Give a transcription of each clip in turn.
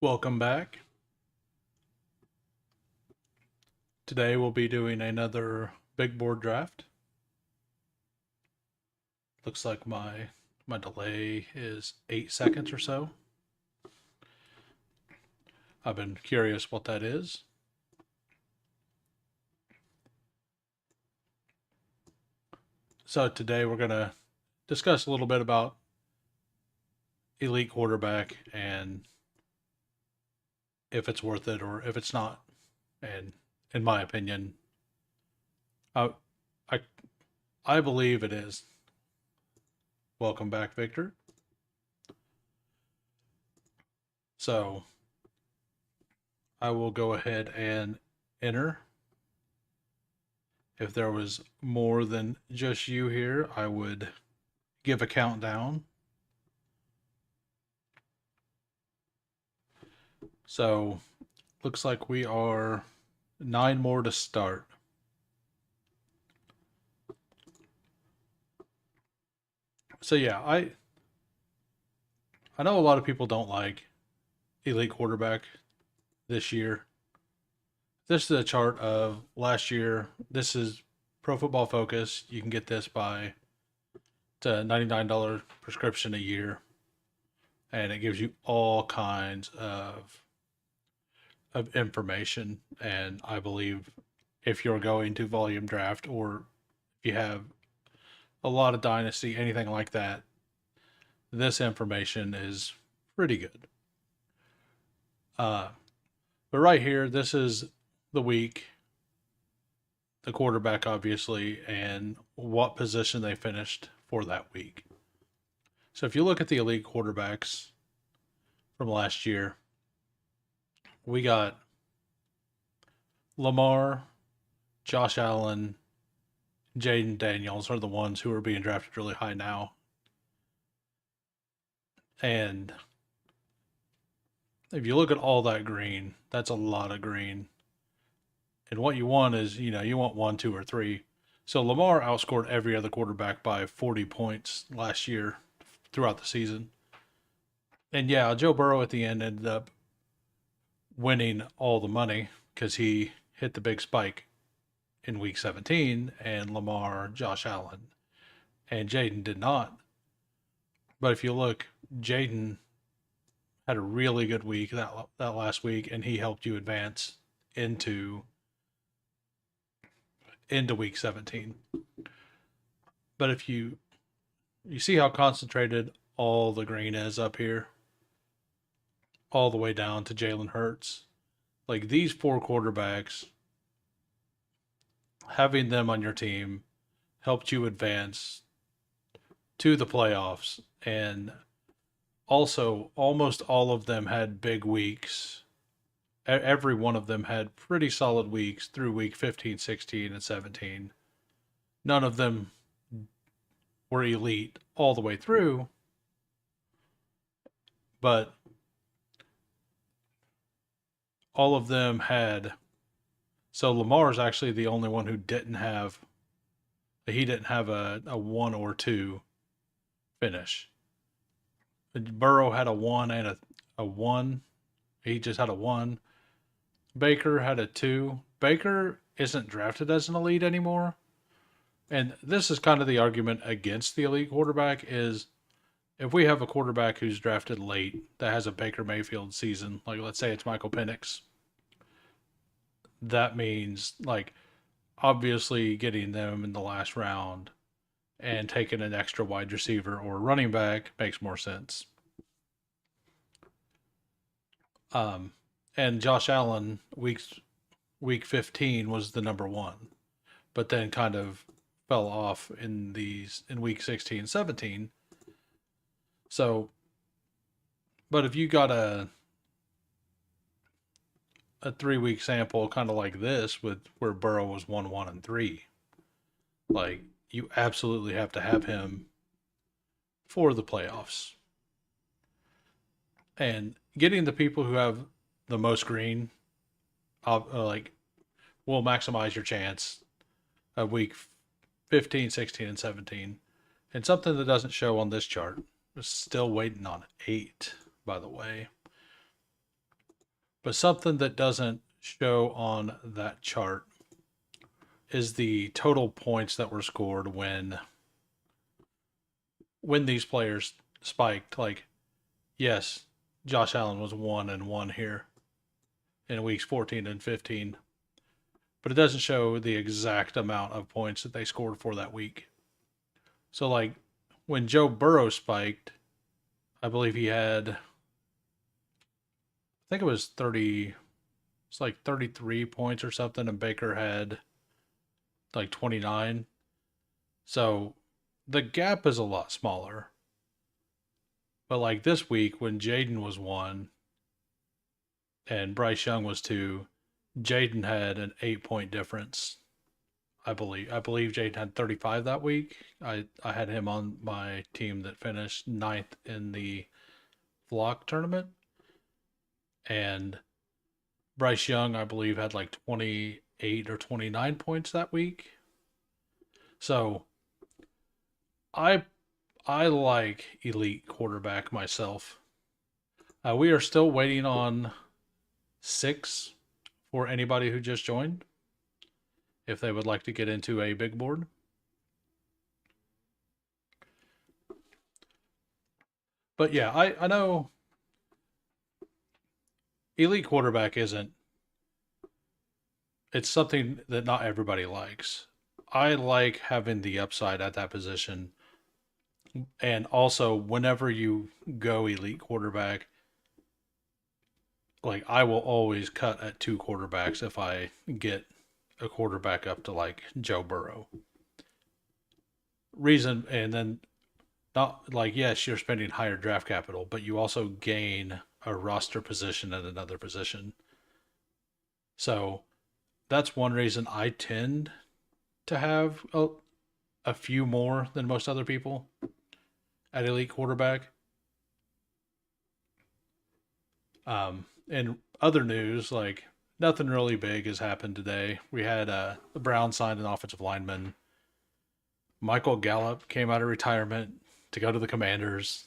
Welcome back. Today we'll be doing another big board draft. Looks like my delay is 8 seconds or so. I've been curious what that is. So today we're going to discuss a little bit about elite quarterback and if it's worth it or if it's not. And in my opinion, I I, I believe it is. Welcome back, Victor. So I will go ahead and enter. If there was more than just you here, I would give a countdown. So looks like we are 9 more to start. So yeah, I know a lot of people don't like elite quarterback this year. This is a chart of last year. This is Pro Football Focus. You can get this by it's a $99 prescription a year, and it gives you all kinds of information. And I believe if you're going to volume draft or if you have a lot of dynasty, anything like that, this information is pretty good. Uh, but right here, this is the week, the quarterback, obviously, and what position they finished for that week. So if you look at the elite quarterbacks from last year, we got Lamar, Josh Allen, Jaden Daniels are the ones who are being drafted really high now. And if you look at all that green, that's a lot of green. And what you want is, you want one, two, or three. So Lamar outscored every other quarterback by 40 points last year throughout the season. And yeah, Joe Burrow at the end ended up winning all the money because he hit the big spike in week 17, and Lamar, Josh Allen, and Jaden did not. But if you look, Jaden had a really good week that last week, and he helped you advance into week 17. But if you see how concentrated all the green is up here, all the way down to Jalen Hurts. Like these four quarterbacks, having them on your team helped you advance to the playoffs. And also, almost all of them had big weeks. Every one of them had pretty solid weeks through week 15, 16, and 17. None of them were elite all the way through, but all of them had. So Lamar's actually the only one who didn't have a one or two finish. Burrow had a one and a one. He just had a one. Baker had a two. Baker isn't drafted as an elite anymore. And this is kind of the argument against the elite quarterback is if we have a quarterback who's drafted late that has a Baker Mayfield season, like let's say it's Michael Penix, that means like obviously getting them in the last round and taking an extra wide receiver or running back makes more sense. Um, and Josh Allen week 15 was the number one, but then kind of fell off in week 16, 17. So, but if you got a 3 week sample kind of like this with where Burrow was 1, 1, and 3, like you absolutely have to have him for the playoffs. And getting the people who have the most green, like will maximize your chance of week 15, 16, and 17. And something that doesn't show on this chart, is still waiting on 8, by the way. But something that doesn't show on that chart is the total points that were scored when these players spiked. Like, yes, Josh Allen was 1-1 here in weeks 14 and 15, but it doesn't show the exact amount of points that they scored for that week. So, like, when Joe Burrow spiked, I believe he had, I think it was 30, it's like 33 points or something, and Baker had like 29. So the gap is a lot smaller. But like this week, when Jaden was 1 and Bryce Young was 2, Jaden had an 8-point difference. I believe Jaden had 35 that week. I had him on my team that finished 9th in the Flock tournament. And Bryce Young, I believe, had like 28 or 29 points that week. So I like elite quarterback myself. We are still waiting on 6 for anybody who just joined, if they would like to get into a big board. But yeah, I know elite quarterback isn't, it's something that not everybody likes. I like having the upside at that position. And also, whenever you go elite quarterback, like I will always cut at 2 quarterbacks if I get a quarterback up to like Joe Burrow. Reason, and then not like, yes, you're spending higher draft capital, but you also gain a roster position at another position. So that's one reason I tend to have a few more than most other people at elite quarterback. In other news, like nothing really big has happened today. We had the Browns signed an offensive lineman. Michael Gallup came out of retirement to go to the Commanders.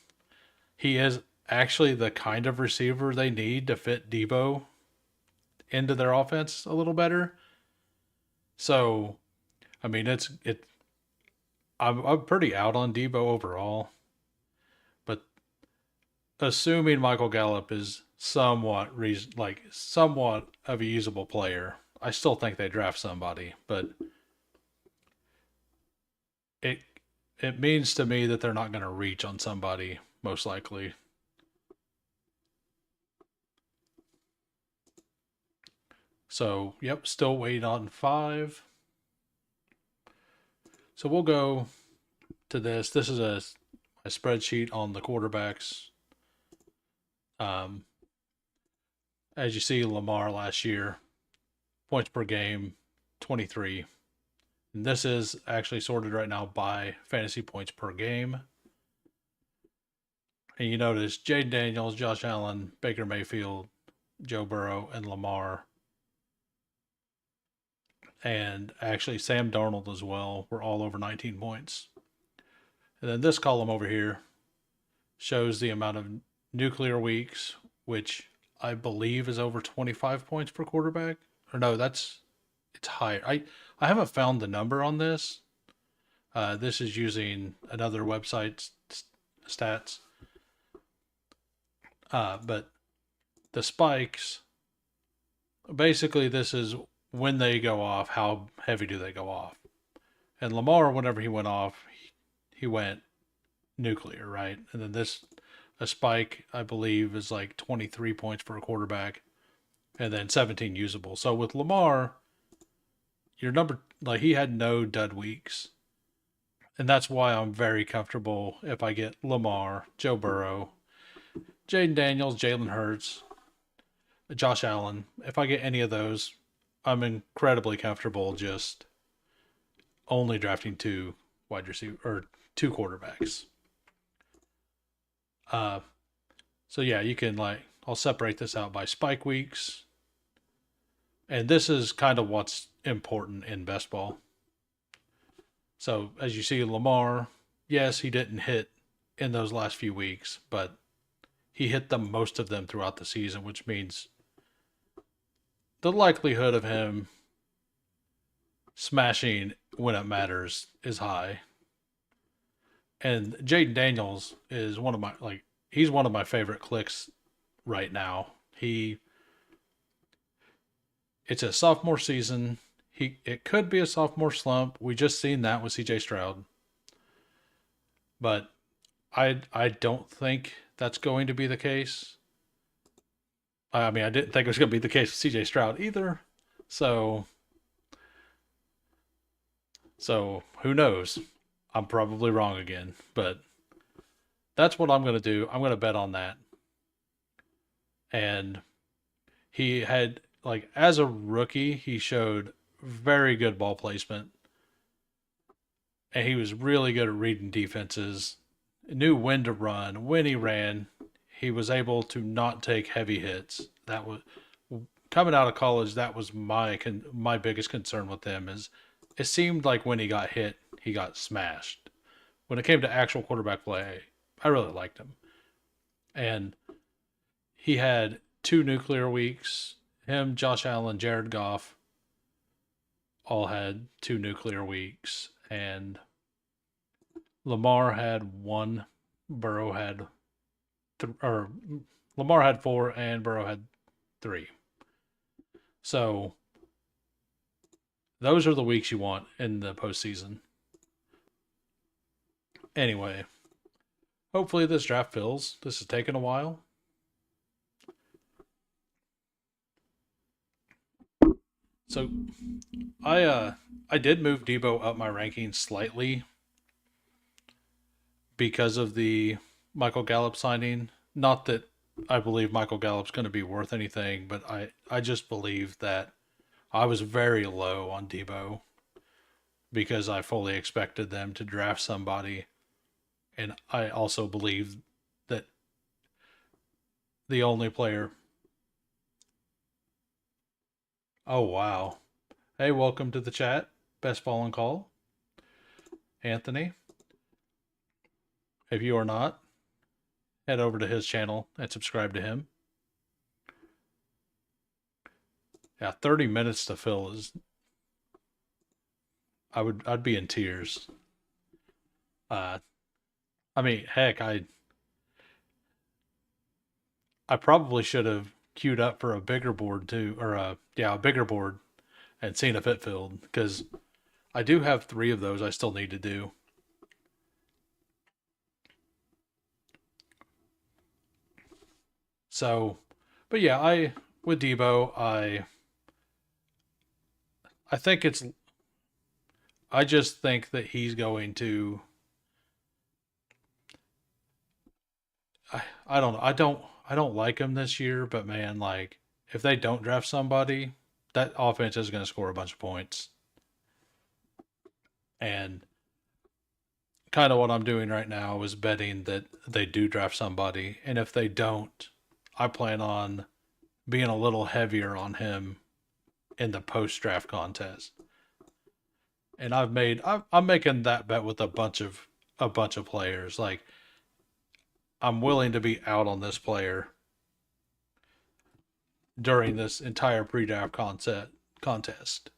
He is actually the kind of receiver they need to fit Debo into their offense a little better. So, I mean, I'm pretty out on Debo overall, but assuming Michael Gallup is somewhat somewhat of a usable player, I still think they draft somebody, but it it means to me that they're not going to reach on somebody most likely. So, yep, still waiting on 5. So we'll go to this. This is a spreadsheet on the quarterbacks. As you see, Lamar last year, points per game, 23. And this is actually sorted right now by fantasy points per game. And you notice Jaden Daniels, Josh Allen, Baker Mayfield, Joe Burrow, and Lamar. And actually Sam Darnold as well were all over 19 points. And then this column over here shows the amount of nuclear weeks, which I believe is over 25 points per quarterback. Or no, it's higher. I haven't found the number on this. This is using another website's stats. But the spikes, basically this is when they go off, how heavy do they go off? And Lamar, whenever he went off, he went nuclear, right? And then a spike, I believe, is like 23 points for a quarterback, and then 17 usable. So with Lamar, your number, like he had no dud weeks. And that's why I'm very comfortable if I get Lamar, Joe Burrow, Jaden Daniels, Jalen Hurts, Josh Allen. If I get any of those, I'm incredibly comfortable just only drafting 2 wide receiver or 2 quarterbacks. So yeah, you can I'll separate this out by spike weeks. And this is kind of what's important in best ball. So as you see, Lamar, yes, he didn't hit in those last few weeks, but he hit most of them throughout the season, which means the likelihood of him smashing when it matters is high. And Jaden Daniels is one of my he's one of my favorite clicks right now. It's a sophomore season. It could be a sophomore slump. We just seen that with CJ Stroud. But I don't think that's going to be the case. I mean, I didn't think it was going to be the case with CJ Stroud either. So who knows? I'm probably wrong again, but that's what I'm going to do. I'm going to bet on that. And he had, as a rookie, he showed very good ball placement. And he was really good at reading defenses, knew when to run. When he ran, he was able to not take heavy hits. That was coming out of college. That was my biggest concern with him. Is it seemed like when he got hit, he got smashed. When it came to actual quarterback play, I really liked him. And he had 2 nuclear weeks. Him, Josh Allen, Jared Goff all had 2 nuclear weeks. And Lamar had 1. Burrow had Lamar had 4 and Burrow had 3. So those are the weeks you want in the postseason. Anyway, hopefully this draft fills. This has taken a while. So I did move Debo up my rankings slightly because of the Michael Gallup signing. Not that I believe Michael Gallup's going to be worth anything, but I just believe that I was very low on Debo because I fully expected them to draft somebody. And I also believe that the only player. Oh, wow. Hey, welcome to the chat. Best Ball and Call. Anthony. If you are not, head over to his channel and subscribe to him. Yeah, 30 minutes to fill is. I'd be in tears. I mean, heck, I probably should have queued up for a bigger board too, or a bigger board, and seen if it filled, because I do have 3 of those I still need to do. So, but yeah, with Debo, I think it's. I just think that he's going to. I don't know. I don't like him this year, but man, if they don't draft somebody, that offense is going to score a bunch of points. And kind of what I'm doing right now is betting that they do draft somebody, and if they don't, I plan on being a little heavier on him in the post-draft contest. And I'm making that bet with a bunch of players. I'm willing to be out on this player during this entire pre-draft contest.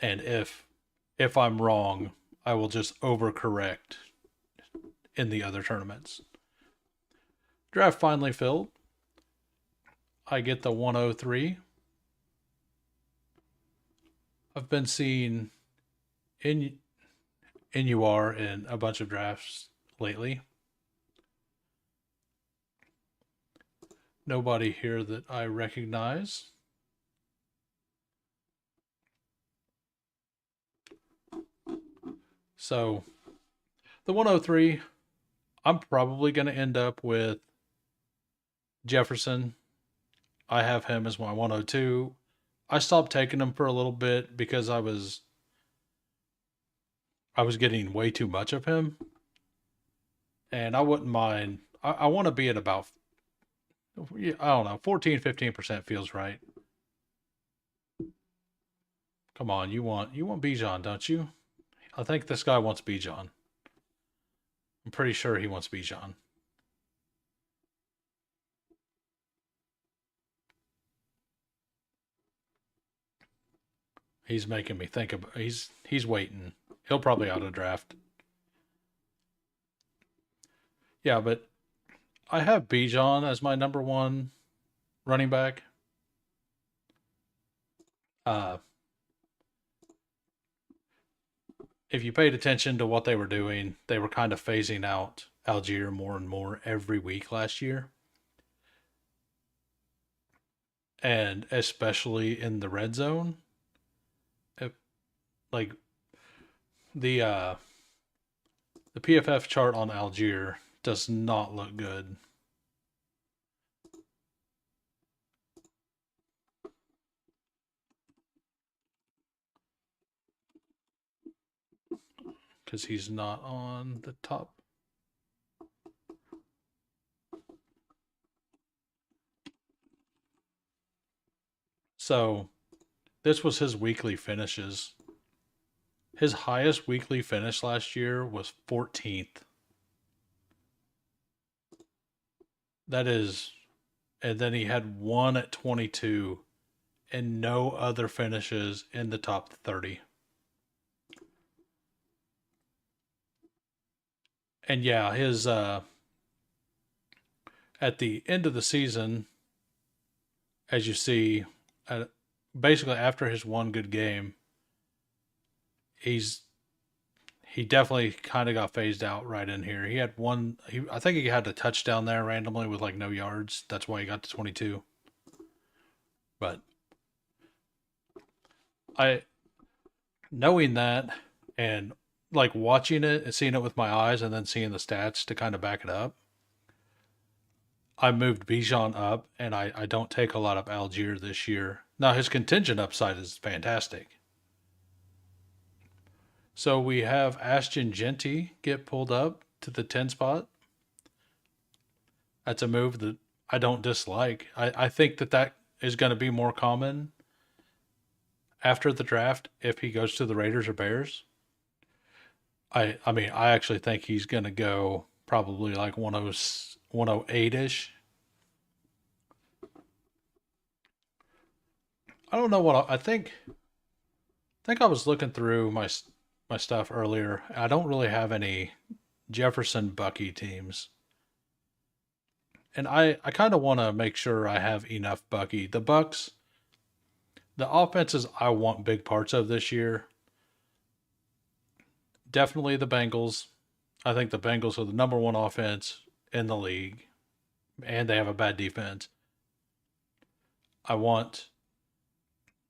And if I'm wrong, I will just overcorrect in the other tournaments. Draft finally filled. I get the 103. I've been seeing Inouye in a bunch of drafts lately. Nobody here that I recognize. So the 103, I'm probably going to end up with Jefferson. I have him as my 102. I stopped taking him for a little bit because I was getting way too much of him. And I wouldn't mind. I want to be at about, I don't know, 14, 15% feels right. Come on, you want Bijan, don't you? I think this guy wants Bijan. I'm pretty sure he wants Bijan. He's making me think about. He's waiting. He'll probably auto draft. Yeah, but I have Bijan as my number one running back. Uh, if you paid attention to what they were doing, they were kind of phasing out Algier more and more every week last year, and especially in the red zone. If, like the uh, the PFF chart on Algier does not look good. Because he's not on the top. So this was his weekly finishes. His highest weekly finish last year was 14th. That is, and then he had one at 22 and no other finishes in the top 30. And yeah, his at the end of the season, as you see, basically after his one good game, he's he definitely kind of got phased out right in here. He had one. I think he had a touchdown there randomly with like no yards. That's why he got to 22. But I knowing that and like watching it and seeing it with my eyes and then seeing the stats to kind of back it up, I moved Bijan up and I don't take a lot of Algier this year. Now his contingent upside is fantastic. So we have Ashton Genty get pulled up to the 10 spot. That's a move that I don't dislike. I think that is going to be more common after the draft if he goes to the Raiders or Bears. I mean, I actually think he's going to go probably like 108 ish. I don't know what I think. I think I was looking through my stuff earlier. I don't really have any Jefferson Bucky teams. And I kind of want to make sure I have enough Bucky. The Bucks, the offenses I want big parts of this year, definitely the Bengals. I think the Bengals are the number one offense in the league, and they have a bad defense. I want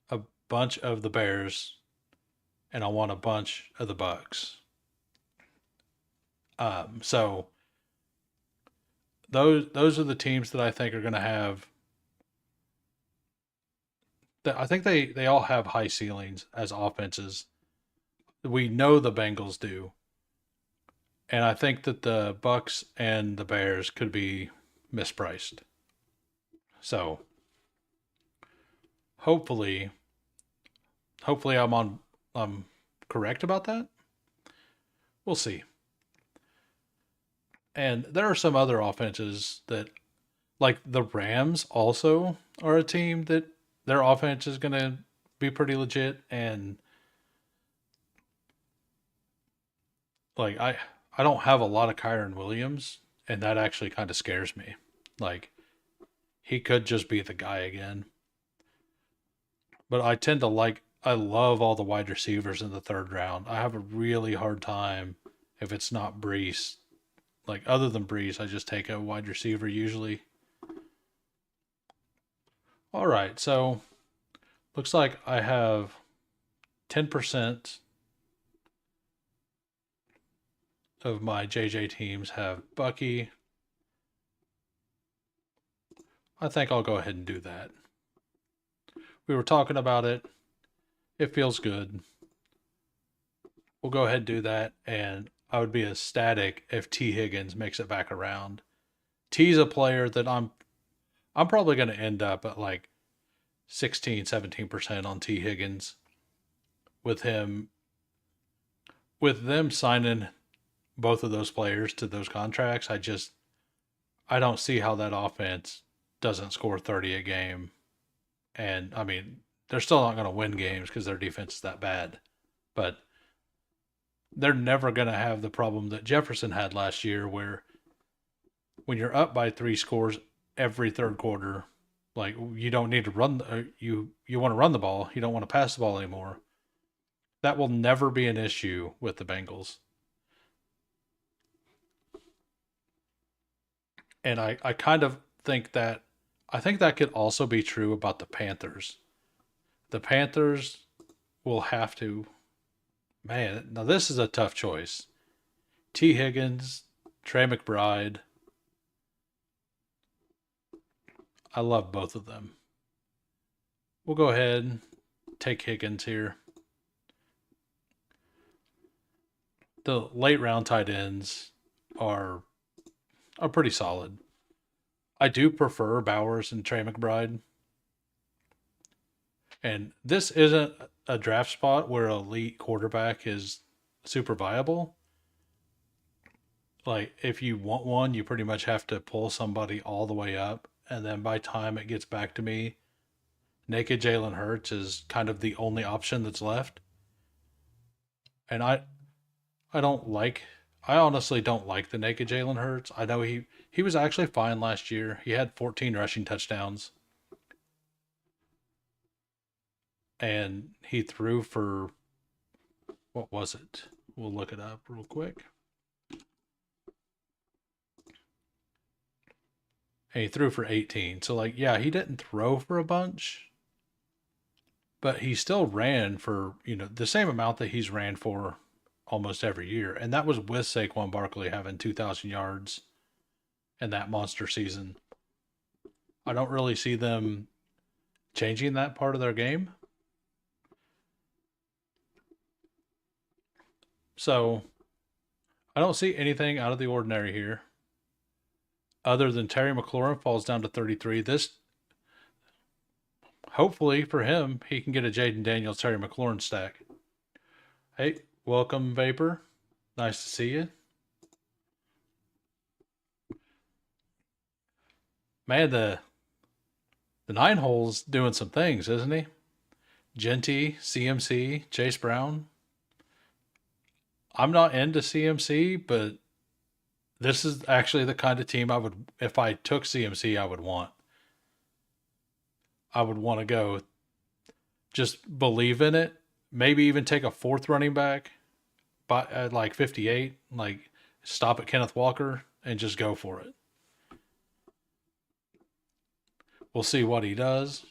a bunch of the Bears, and I want a bunch of the Bucks. So those are the teams that I think are going to have. I think they all have high ceilings as offenses. We know the Bengals do, and I think that the Bucks and the Bears could be mispriced. So hopefully, hopefully I'm correct about that. We'll see. And there are some other offenses that, like the Rams, also are a team that their offense is going to be pretty legit. And like I don't have a lot of Kyron Williams, and that actually kind of scares me. Like he could just be the guy again. But I tend to like I love all the wide receivers in the third round. I have a really hard time if it's not Brees. Like other than Brees, I just take a wide receiver usually. All right, so looks like I have 10% of my JJ teams have Bucky. I think I'll go ahead and do that. We were talking about it. It feels good. We'll go ahead and do that. And I would be ecstatic if T. Higgins makes it back around. T's a player that I'm probably going to end up at like 16, 17% on T. Higgins with him with them signing both of those players to those contracts. I don't see how that offense doesn't score 30 a game. And I mean, they're still not going to win games because their defense is that bad. But they're never going to have the problem that Jefferson had last year, where when you're up by 3 scores every third quarter, like you don't need to run. You want to run the ball. You don't want to pass the ball anymore. That will never be an issue with the Bengals. And I kind of think that I think that could also be true about the Panthers. The Panthers will have to, man, now this is a tough choice. T. Higgins, Trey McBride. I love both of them. We'll go ahead and take Higgins here. The late round tight ends are pretty solid. I do prefer Bowers and Trey McBride. And this isn't a draft spot where elite quarterback is super viable. Like, if you want one, you pretty much have to pull somebody all the way up. And then by time it gets back to me, naked Jalen Hurts is kind of the only option that's left. And I don't like I honestly don't like the naked Jalen Hurts. I know he was actually fine last year. He had 14 rushing touchdowns and he threw for, what was it? We'll look it up real quick. And he threw for 18. So like, yeah, he didn't throw for a bunch, but he still ran for, the same amount that he's ran for almost every year. And that was with Saquon Barkley having 2,000 yards in that monster season. I don't really see them changing that part of their game. So I don't see anything out of the ordinary here other than Terry McLaurin falls down to 33. This, hopefully for him, he can get a Jaden Daniels, Terry McLaurin stack. Hey, welcome, Vapor. Nice to see you. Man, the 9-hole's doing some things, isn't he? Genty, CMC, Chase Brown. I'm not into CMC, but this is actually the kind of team I would, if I took CMC, I would want. I would want to go just believe in it. Maybe even take a fourth running back by at like 58, like stop at Kenneth Walker and just go for it. We'll see what he does.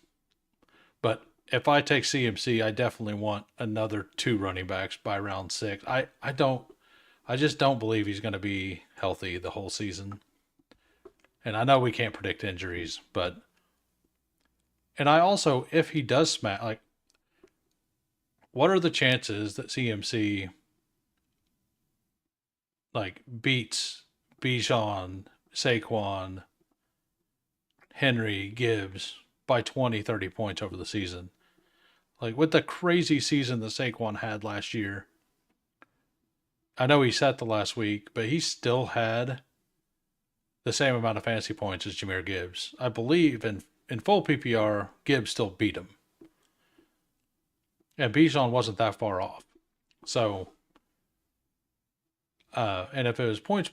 But if I take CMC, I definitely want another 2 running backs by round 6. I just don't believe he's going to be healthy the whole season. And I know we can't predict injuries, and I also, if he does smack, like, what are the chances that CMC like beats Bijan, Saquon, Henry, Gibbs by 20, 30 points over the season? Like, with the crazy season that Saquon had last year, I know he sat the last week, but he still had the same amount of fantasy points as Jahmyr Gibbs. I believe in full PPR, Gibbs still beat him. And Bijan wasn't that far off. So, and if it was points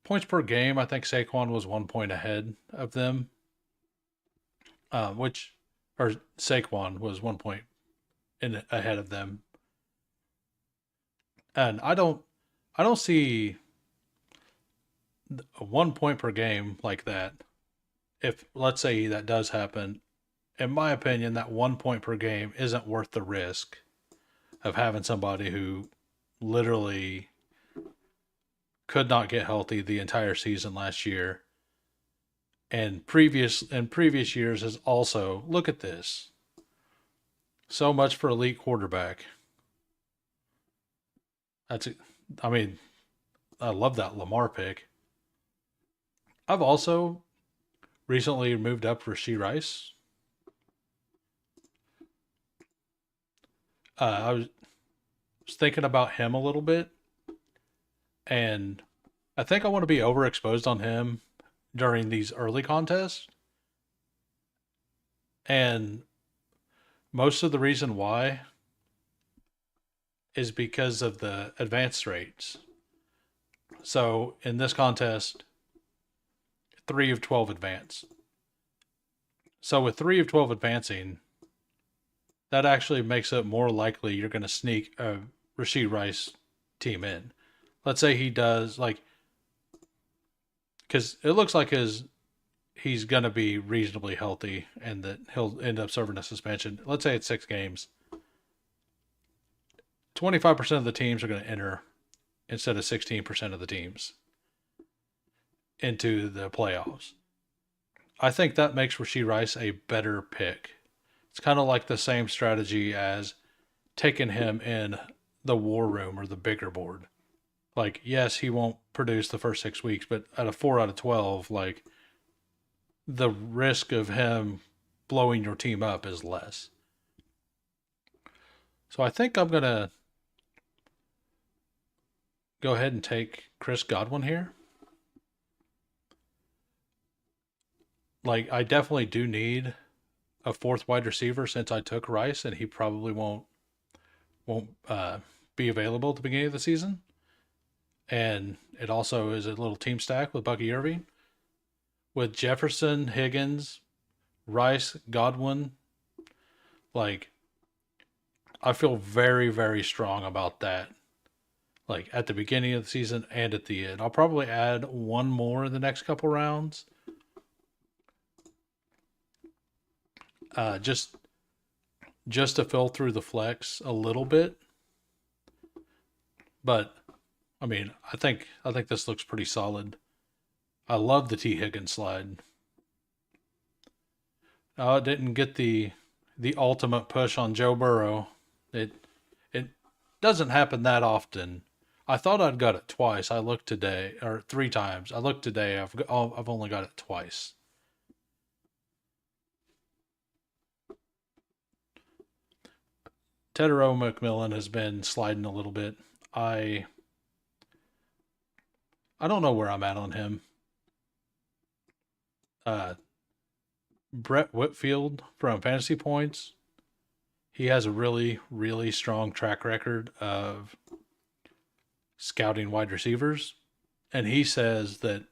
per game, I think Saquon was 1 point ahead of them. Or Saquon was 1 point ahead of them. And I don't see a 1 point per game like that. If, let's say, that does happen, in my opinion, that 1 point per game isn't worth the risk of having somebody who literally could not get healthy the entire season last year. And previous years is also, look at this. So much for elite quarterback. I love that Lamar pick. I've also recently moved up Rashee Rice. I was thinking about him a little bit, and I think I want to be overexposed on him during these early contests. And Most of the reason why is because of the advance rates. So in this contest, 3 of 12 advance. So with 3 of 12 advancing, that actually makes it more likely you're going to sneak a Rashee Rice team in. Let's say he does, like, because it looks like he's going to be reasonably healthy and that he'll end up serving a suspension. Let's say it's 6 games. 25% of the teams are going to enter instead of 16% of the teams into the playoffs. I think that makes Rashee Rice a better pick. It's kind of like the same strategy as taking him in the war room or the bigger board. Like, yes, he won't produce the first 6 weeks, but at a 4 out of 12, like, the risk of him blowing your team up is less. So I think I'm going to go ahead and take Chris Godwin here. Like, I definitely do need a fourth wide receiver since I took Rice, and he probably won't be available at the beginning of the season. And it also is a little team stack with Bucky Irving, with Jefferson, Higgins, Rice, Godwin. Like, I feel very, very strong about that. Like at the beginning of the season and at the end, I'll probably add one more in the next couple rounds. Just to fill through the flex a little bit. But I mean, I think this looks pretty solid. I love the T Higgins slide. It didn't get the ultimate push on Joe Burrow. It doesn't happen that often. I thought I'd got it twice. I looked today, or 3 times. I looked today. I've only got it twice. Tetairoa McMillan has been sliding a little bit. I I don't know where I'm at on him. Uh, Brett Whitfield from Fantasy Points. He has a really, really strong track record of scouting wide receivers. And he says that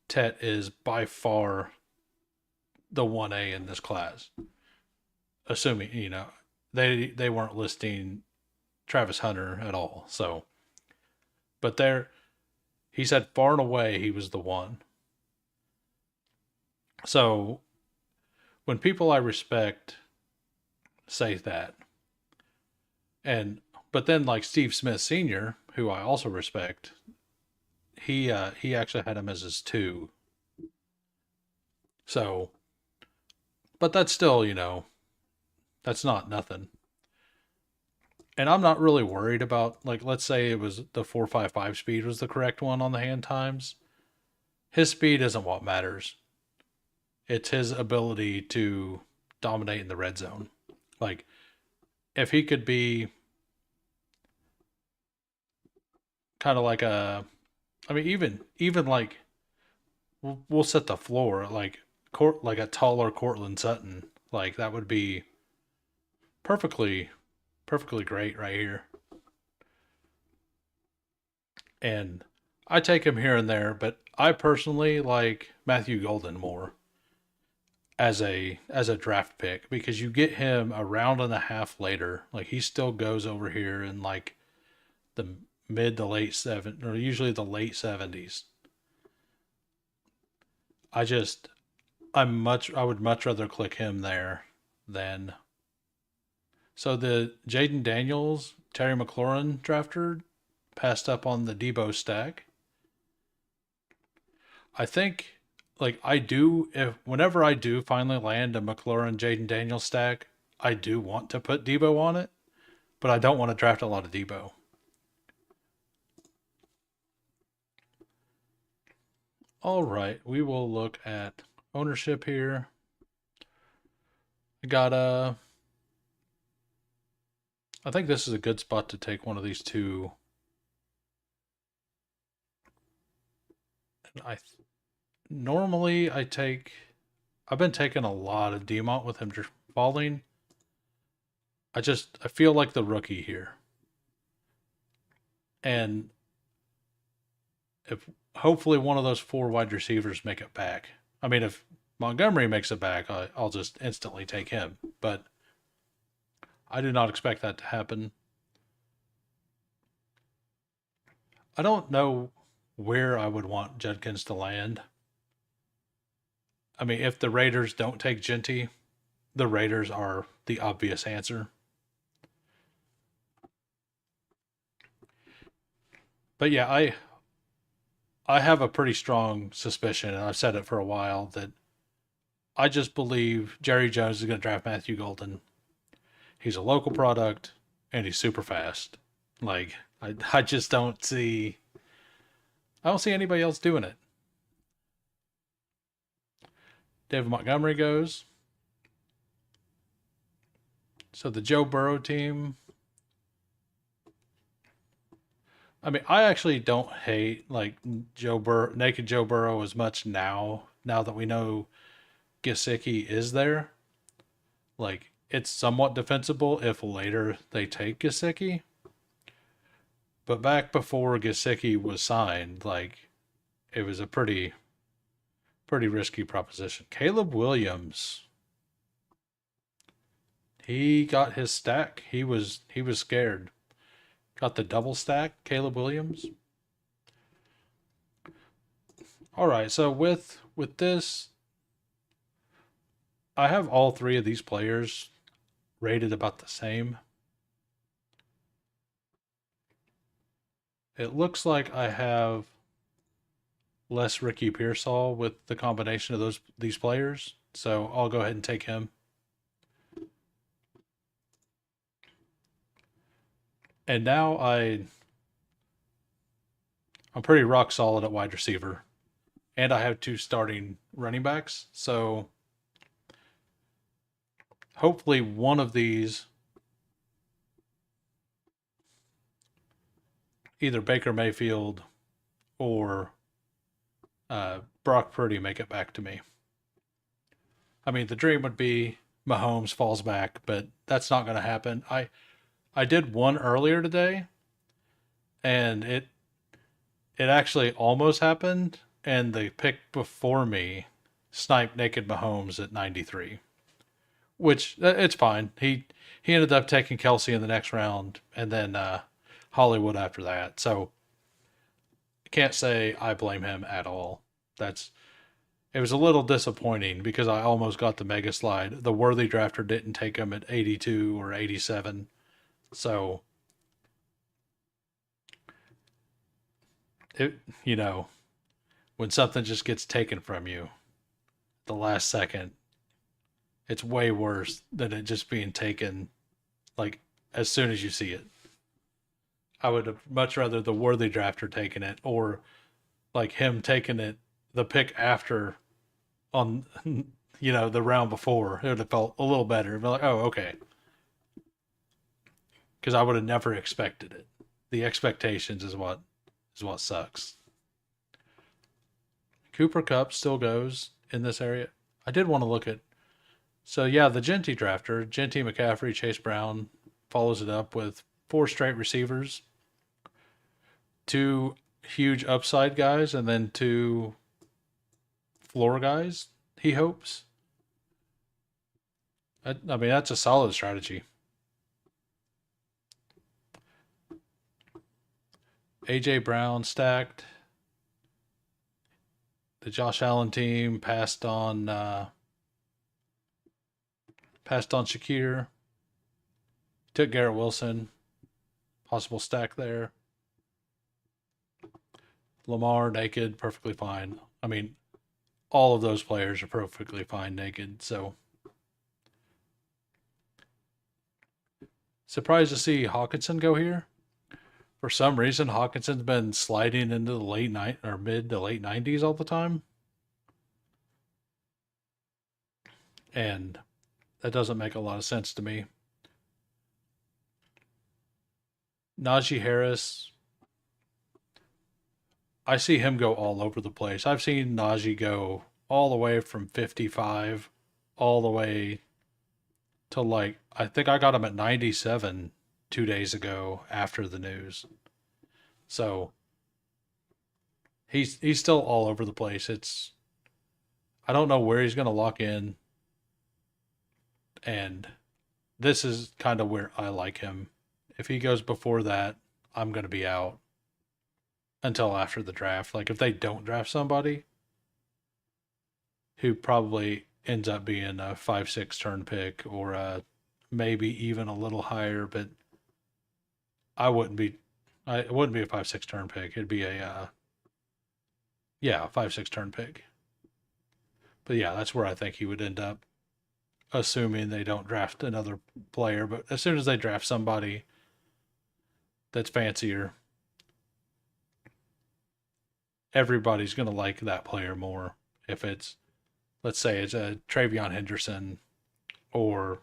Tet is by far the 1A in this class. Assuming, they weren't listing Travis Hunter at all. So, but he said far and away he was the one. So, when people I respect say that, but then like Steve Smith Sr., who I also respect, he actually had him as his 2. So, but that's still, that's not nothing. And I'm not really worried about, like, let's say it was the 4.55 speed was the correct one on the hand times. His speed isn't what matters. It's his ability to dominate in the red zone. Like, if he could be kind of like I mean, even like, we'll set the floor like a taller Cortland Sutton. Like, that would be perfectly great right here. And I take him here and there, but I personally like Matthew Golden more as a draft pick because you get him a round and a half later. Like, he still goes over here in like the mid to late 7 or usually the late 70s. I just I would much rather click him there than so the Jaden Daniels, Terry McLaurin drafter passed up on the Debo stack. I think like I do if whenever I do finally land a McLaurin Jaden Daniels stack, I do want to put Debo on it, but I don't want to draft a lot of Debo. All right, we will look at ownership here. I got I think this is a good spot to take one of these two. And normally I've been taking a lot of Demont with him just falling. I feel like the rookie here. And if hopefully one of those four wide receivers make it back. I mean, if Montgomery makes it back, I'll just instantly take him. But I do not expect that to happen. I don't know where I would want Judkins to land. I mean, if the Raiders don't take Genty, the Raiders are the obvious answer. But yeah, I have a pretty strong suspicion, and I've said it for a while, that I just believe Jerry Jones is going to draft Matthew Golden. He's a local product, and he's super fast. Like I just don't see anybody else doing it. David Montgomery goes. So the Joe Burrow team. I mean, I actually don't hate like naked Joe Burrow as much now. Now that we know Gesicki is there, like it's somewhat defensible if later they take Gesicki. But back before Gesicki was signed, like it was a pretty risky proposition. Caleb Williams, he got his stack. He was scared. Got the double stack, Caleb Williams. All right, so with this, I have all three of these players rated about the same. It looks like I have less Ricky Pearsall with the combination of these players, so I'll go ahead and take him. And now I'm pretty rock solid at wide receiver, and I have two starting running backs, so hopefully one of these, either Baker Mayfield or Brock Purdy, make it back to me. I mean, the dream would be Mahomes falls back, but that's not going to happen. I did one earlier today, and it actually almost happened, and the pick before me sniped naked Mahomes at 93, which it's fine. He ended up taking Kelsey in the next round, and then Hollywood after that. So I can't say I blame him at all. It was a little disappointing because I almost got the mega slide. The worthy drafter didn't take him at 82 or 87. So it, when something just gets taken from you the last second, it's way worse than it just being taken like as soon as you see it. I would have much rather the worthy drafter taking it, or like him taking it the pick after on the round before. It would have felt a little better. Be like, oh, okay. Because I would have never expected it. The expectations is what sucks. Cooper Kupp still goes in this area. I did want to look at. So yeah, the Genty drafter, Genty, McCaffrey, Chase Brown, follows it up with four straight receivers, two huge upside guys, and then two floor guys. He hopes. I mean, that's a solid strategy. AJ Brown stacked. The Josh Allen team passed on Shakir. Took Garrett Wilson. Possible stack there. Lamar naked, perfectly fine. I mean, all of those players are perfectly fine naked, so surprised to see Hawkinson go here. For some reason, Hawkinson's been sliding into the mid to late 90s all the time. And that doesn't make a lot of sense to me. Najee Harris, I see him go all over the place. I've seen Najee go all the way from 55 all the way to like, I think I got him at 97 2 days ago after the news. So he's still all over the place. I don't know where he's going to lock in, and this is kind of where I like him. If he goes before that, I'm going to be out until after the draft. Like if they don't draft somebody who probably ends up being a 5-6 turn pick or maybe even a little higher, but I wouldn't be. It wouldn't be a 5-6 turn pick. It'd be a yeah, 5-6 turn pick. But yeah, that's where I think he would end up, assuming they don't draft another player. But as soon as they draft somebody that's fancier, everybody's going to like that player more. If it's, let's say, it's a Travion Henderson or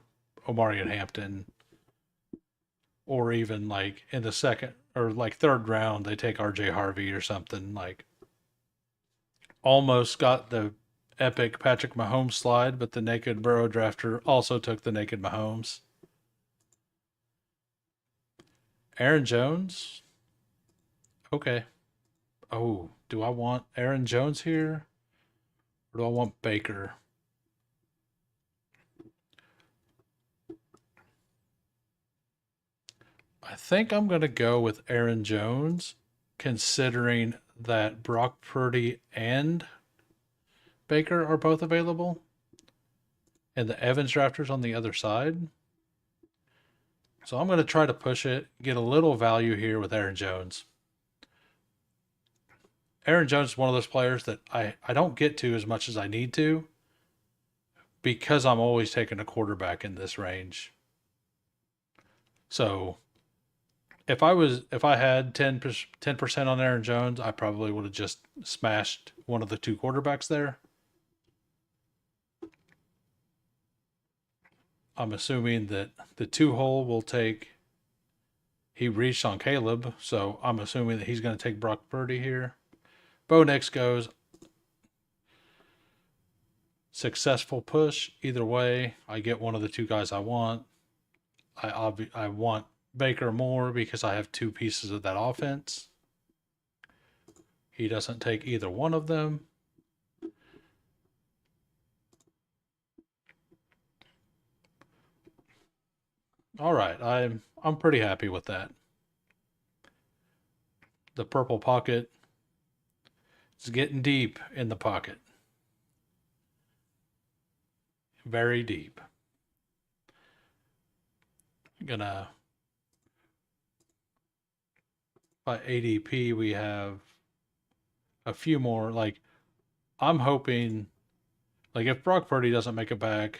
Omarion Hampton, or even like in the second or like third round, they take RJ Harvey or something, like almost got the epic Patrick Mahomes slide, but the naked Burrow drafter also took the naked Mahomes. Aaron Jones? Okay. Oh, do I want Aaron Jones here? Or do I want Baker? I think I'm going to go with Aaron Jones, considering that Brock Purdy and Baker are both available, and the Evans drafters on the other side. So I'm going to try to push it, get a little value here with Aaron Jones. Aaron Jones is one of those players that I don't get to as much as I need to because I'm always taking a quarterback in this range. So if I had 10% on Aaron Jones, I probably would have just smashed one of the two quarterbacks there. I'm assuming that the 2 hole will take. He reached on Caleb, so I'm assuming that he's going to take Brock Purdy here. Bo Nix goes. Successful push. Either way, I get one of the two guys I want. I want Baker more because I have two pieces of that offense. He doesn't take either one of them. All right, I'm pretty happy with that. The purple pocket is getting deep in the pocket. Very deep. Gonna by ADP we have a few more. Like I'm hoping, like if Brock Purdy doesn't make it back,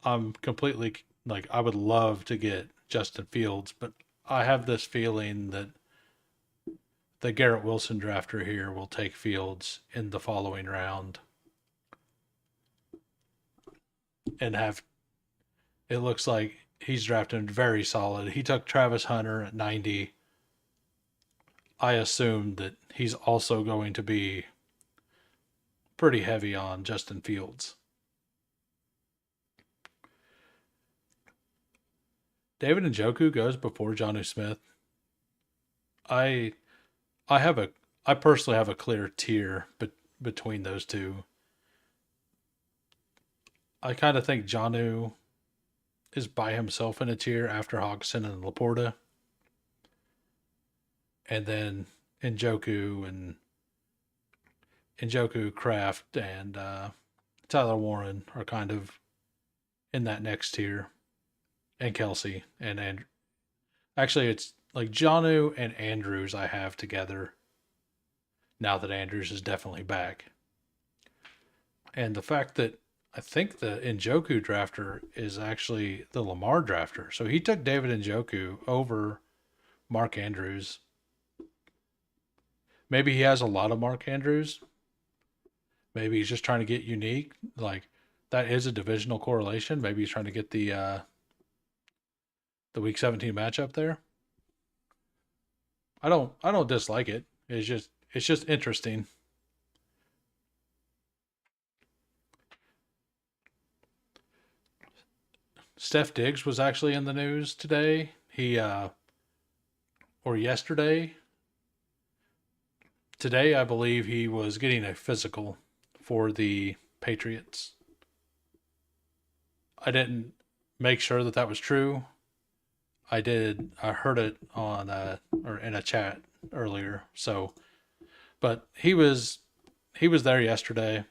I'm completely like I would love to get Justin Fields, but I have this feeling that the Garrett Wilson drafter here will take Fields in the following round and have it looks like he's drafted very solid. He took Travis Hunter at 90. I assume that he's also going to be pretty heavy on Justin Fields. David Njoku goes before Jonnu Smith. I I have a I personally have a clear tier between those two. I kind of think Jonnu is by himself in a tier after Hawkinson and Laporta, and then Njoku, Kraft, and Tyler Warren are kind of in that next tier, and Kelsey and actually it's like Jonnu and Andrews I have together now that Andrews is definitely back, and the fact that I think the Njoku drafter is actually the Lamar drafter, so he took David Njoku over Mark Andrews. Maybe he has a lot of Mark Andrews. Maybe he's just trying to get unique. Like that is a divisional correlation. Maybe he's trying to get the week 17 matchup there. I don't dislike it. It's just interesting. Steph Diggs was actually in the news today. Or yesterday. Today, I believe he was getting a physical for the Patriots. I didn't make sure that that was true. I did. I heard it on or in a chat earlier. So, but he was there yesterday,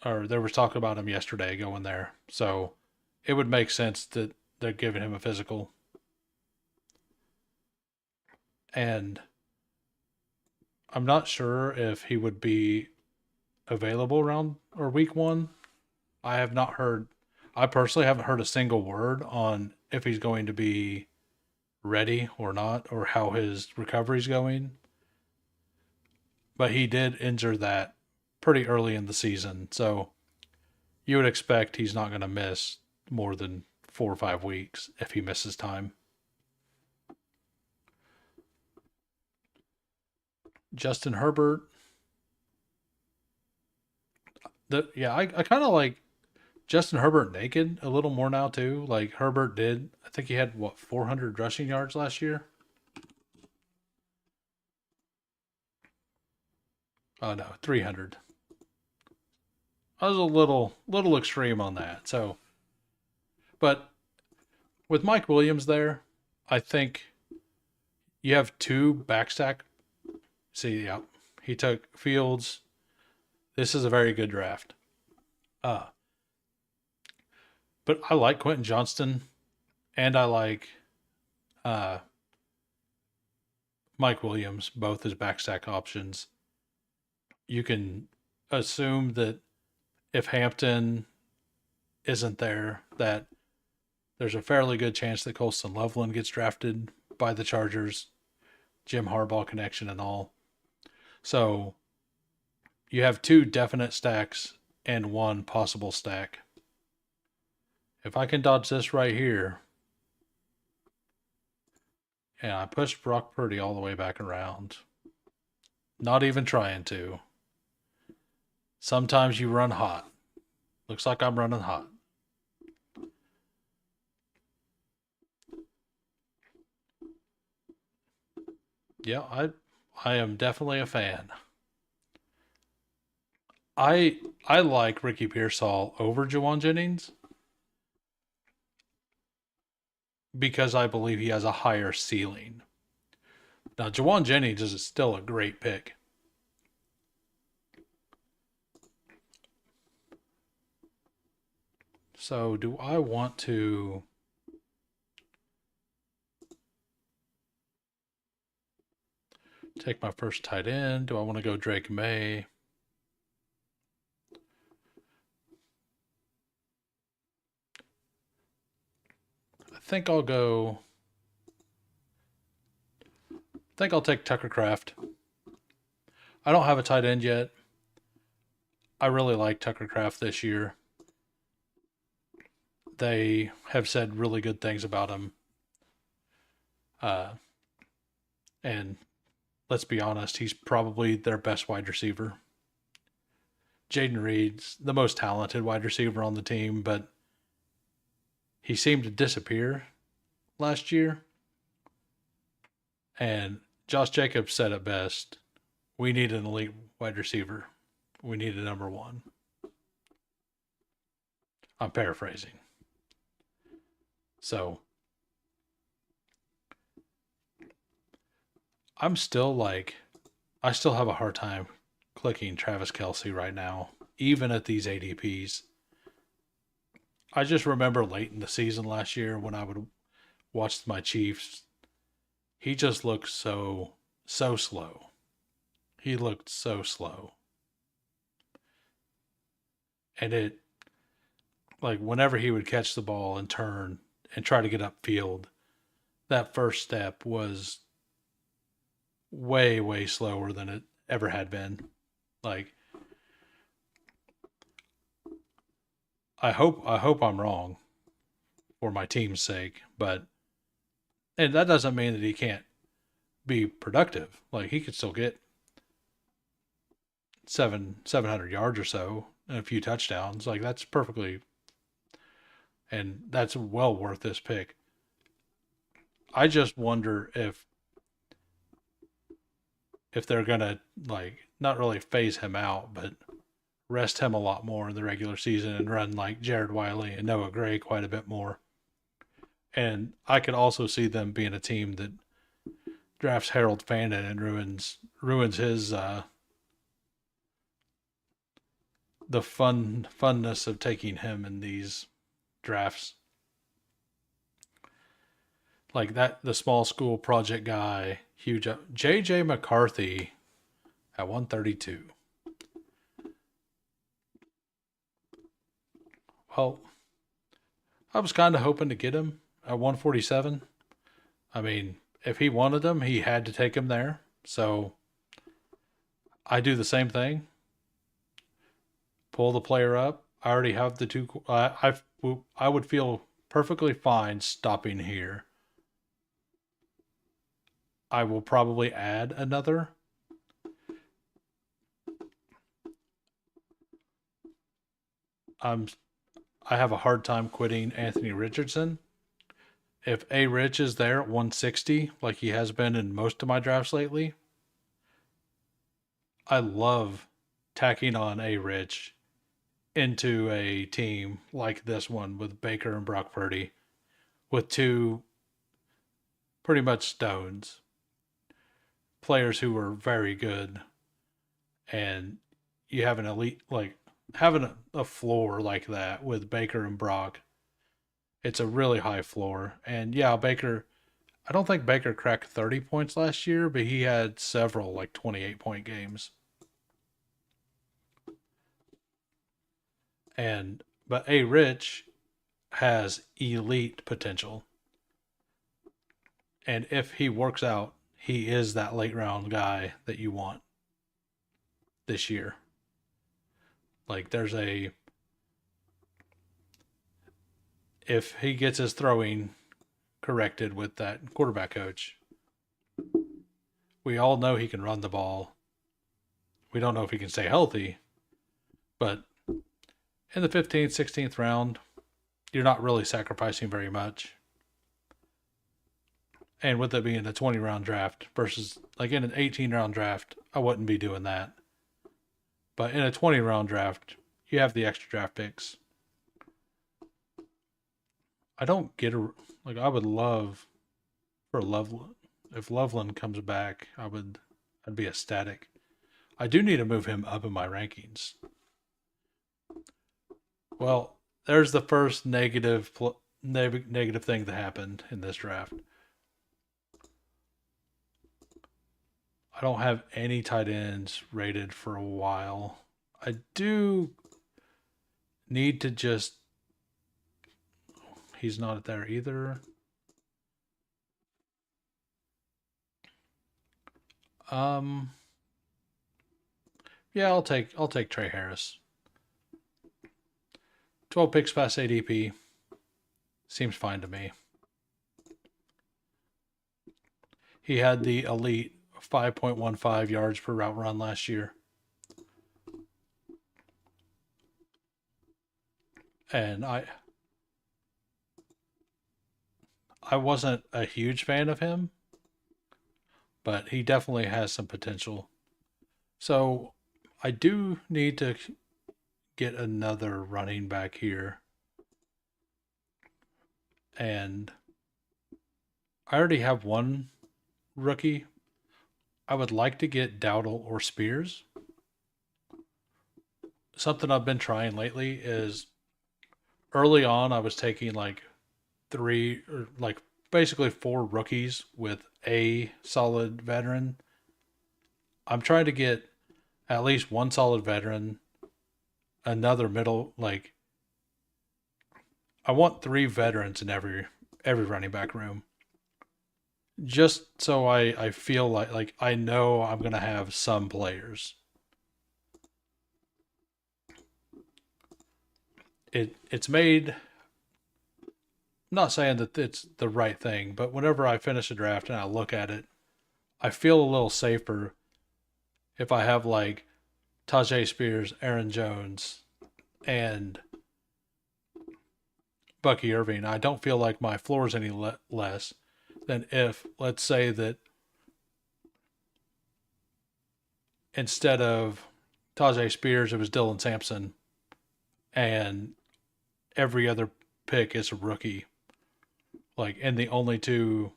or there was talk about him yesterday going there. So, it would make sense that they're giving him a physical. And I'm not sure if he would be available around or week one. I have not heard. I personally haven't heard a single word on if he's going to be ready or not, or how his recovery's going. But he did injure that pretty early in the season, so you would expect he's not going to miss more than 4 or 5 weeks if he misses time. Justin Herbert. I kind of like Justin Herbert naked a little more now too. Like Herbert did, I think he had 400 rushing yards last year. Oh no, 300. I was a little extreme on that. So, but with Mike Williams there, I think you have two backstack. See, yeah, he took Fields. This is a very good draft. Uh, but I like Quentin Johnston, and I like uh, Mike Williams, both as backstack options. You can assume that if Hampton isn't there, that there's a fairly good chance that Colston Loveland gets drafted by the Chargers, Jim Harbaugh connection and all. So you have two definite stacks and one possible stack. If I can dodge this right here, and I push Brock Purdy all the way back around, not even trying to. Sometimes you run hot. Looks like I'm running hot. Yeah, I am definitely a fan. I like Ricky Pearsall over Jawan Jennings because I believe he has a higher ceiling. Now, Jawan Jennings is still a great pick. So, do I want to take my first tight end? Do I want to go Drake May? I think I'll go. I think I'll take Tucker Kraft. I don't have a tight end yet. I really like Tucker Kraft this year. They have said really good things about him. And let's be honest, he's probably their best wide receiver. Jaden Reed's the most talented wide receiver on the team, but he seemed to disappear last year. And Josh Jacobs said it best. We need an elite wide receiver. We need a number one. I'm paraphrasing. So I still have a hard time clicking Travis Kelce right now, even at these ADPs. I just remember late in the season last year when I would watch my Chiefs, he just looked so slow. He looked so slow. And it, like, whenever he would catch the ball and turn and try to get upfield, that first step was way slower than it ever had been. Like, I hope I'm wrong for my team's sake, but and that doesn't mean that he can't be productive. Like, he could still get 700 yards or so and a few touchdowns. Like, that's perfectly and that's well worth this pick. I just wonder if they're gonna like not really phase him out, but rest him a lot more in the regular season and run like Jared Wiley and Noah Gray quite a bit more. And I could also see them being a team that drafts Harold Fannin and ruins his the funness of taking him in these drafts. Like that, the small school project guy, huge. JJ McCarthy at 132. Well, I was kind of hoping to get him at 147. I mean, if he wanted him, he had to take him there. So I do the same thing. Pull the player up. I already have the two. I would feel perfectly fine stopping here. I will probably add another. I have a hard time quitting Anthony Richardson. If A Rich is there at 160, like he has been in most of my drafts lately, I love tacking on A Rich into a team like this one with Baker and Brock Purdy, with two pretty much stones, players who were very good, and you have an elite, like having a floor like that with Baker and Brock. It's a really high floor. And yeah, Baker, I don't think Baker cracked 30 points last year, but he had several like 28-point games. But A Rich has elite potential. And if he works out, he is that late round guy that you want this year. Like if he gets his throwing corrected with that quarterback coach, we all know he can run the ball. We don't know if he can stay healthy, but in the 15th, 16th round, you're not really sacrificing very much. And with it being a 20 round draft versus like in an 18 round draft, I wouldn't be doing that. But in a 20 round draft, you have the extra draft picks. I don't get like I would love for Loveland. If Loveland comes back, I'd be ecstatic. I do need to move him up in my rankings. Well, there's the first negative thing that happened in this draft. I don't have any tight ends rated for a while. I do need to just. He's not there either. Yeah, I'll take Trey Harris. 12 picks past ADP. Seems fine to me. He had the elite 5.15 yards per route run last year. And I wasn't a huge fan of him, but he definitely has some potential. So I do need to get another running back here. And I already have one rookie. I would like to get Dowdle or Spears. Something I've been trying lately is early on I was taking like three or like basically four rookies with a solid veteran. I'm trying to get at least one solid veteran, another middle like I want three veterans in every running back room. Just so I feel like I know I'm gonna have some players. It's made. I'm not saying that it's the right thing, but whenever I finish a draft and I look at it, I feel a little safer if I have like Tajay Spears, Aaron Jones, and Bucky Irving. I don't feel like my floor is any less than if, let's say that instead of Tajay Spears, it was Dylan Sampson, and every other pick is a rookie. Like, and the only two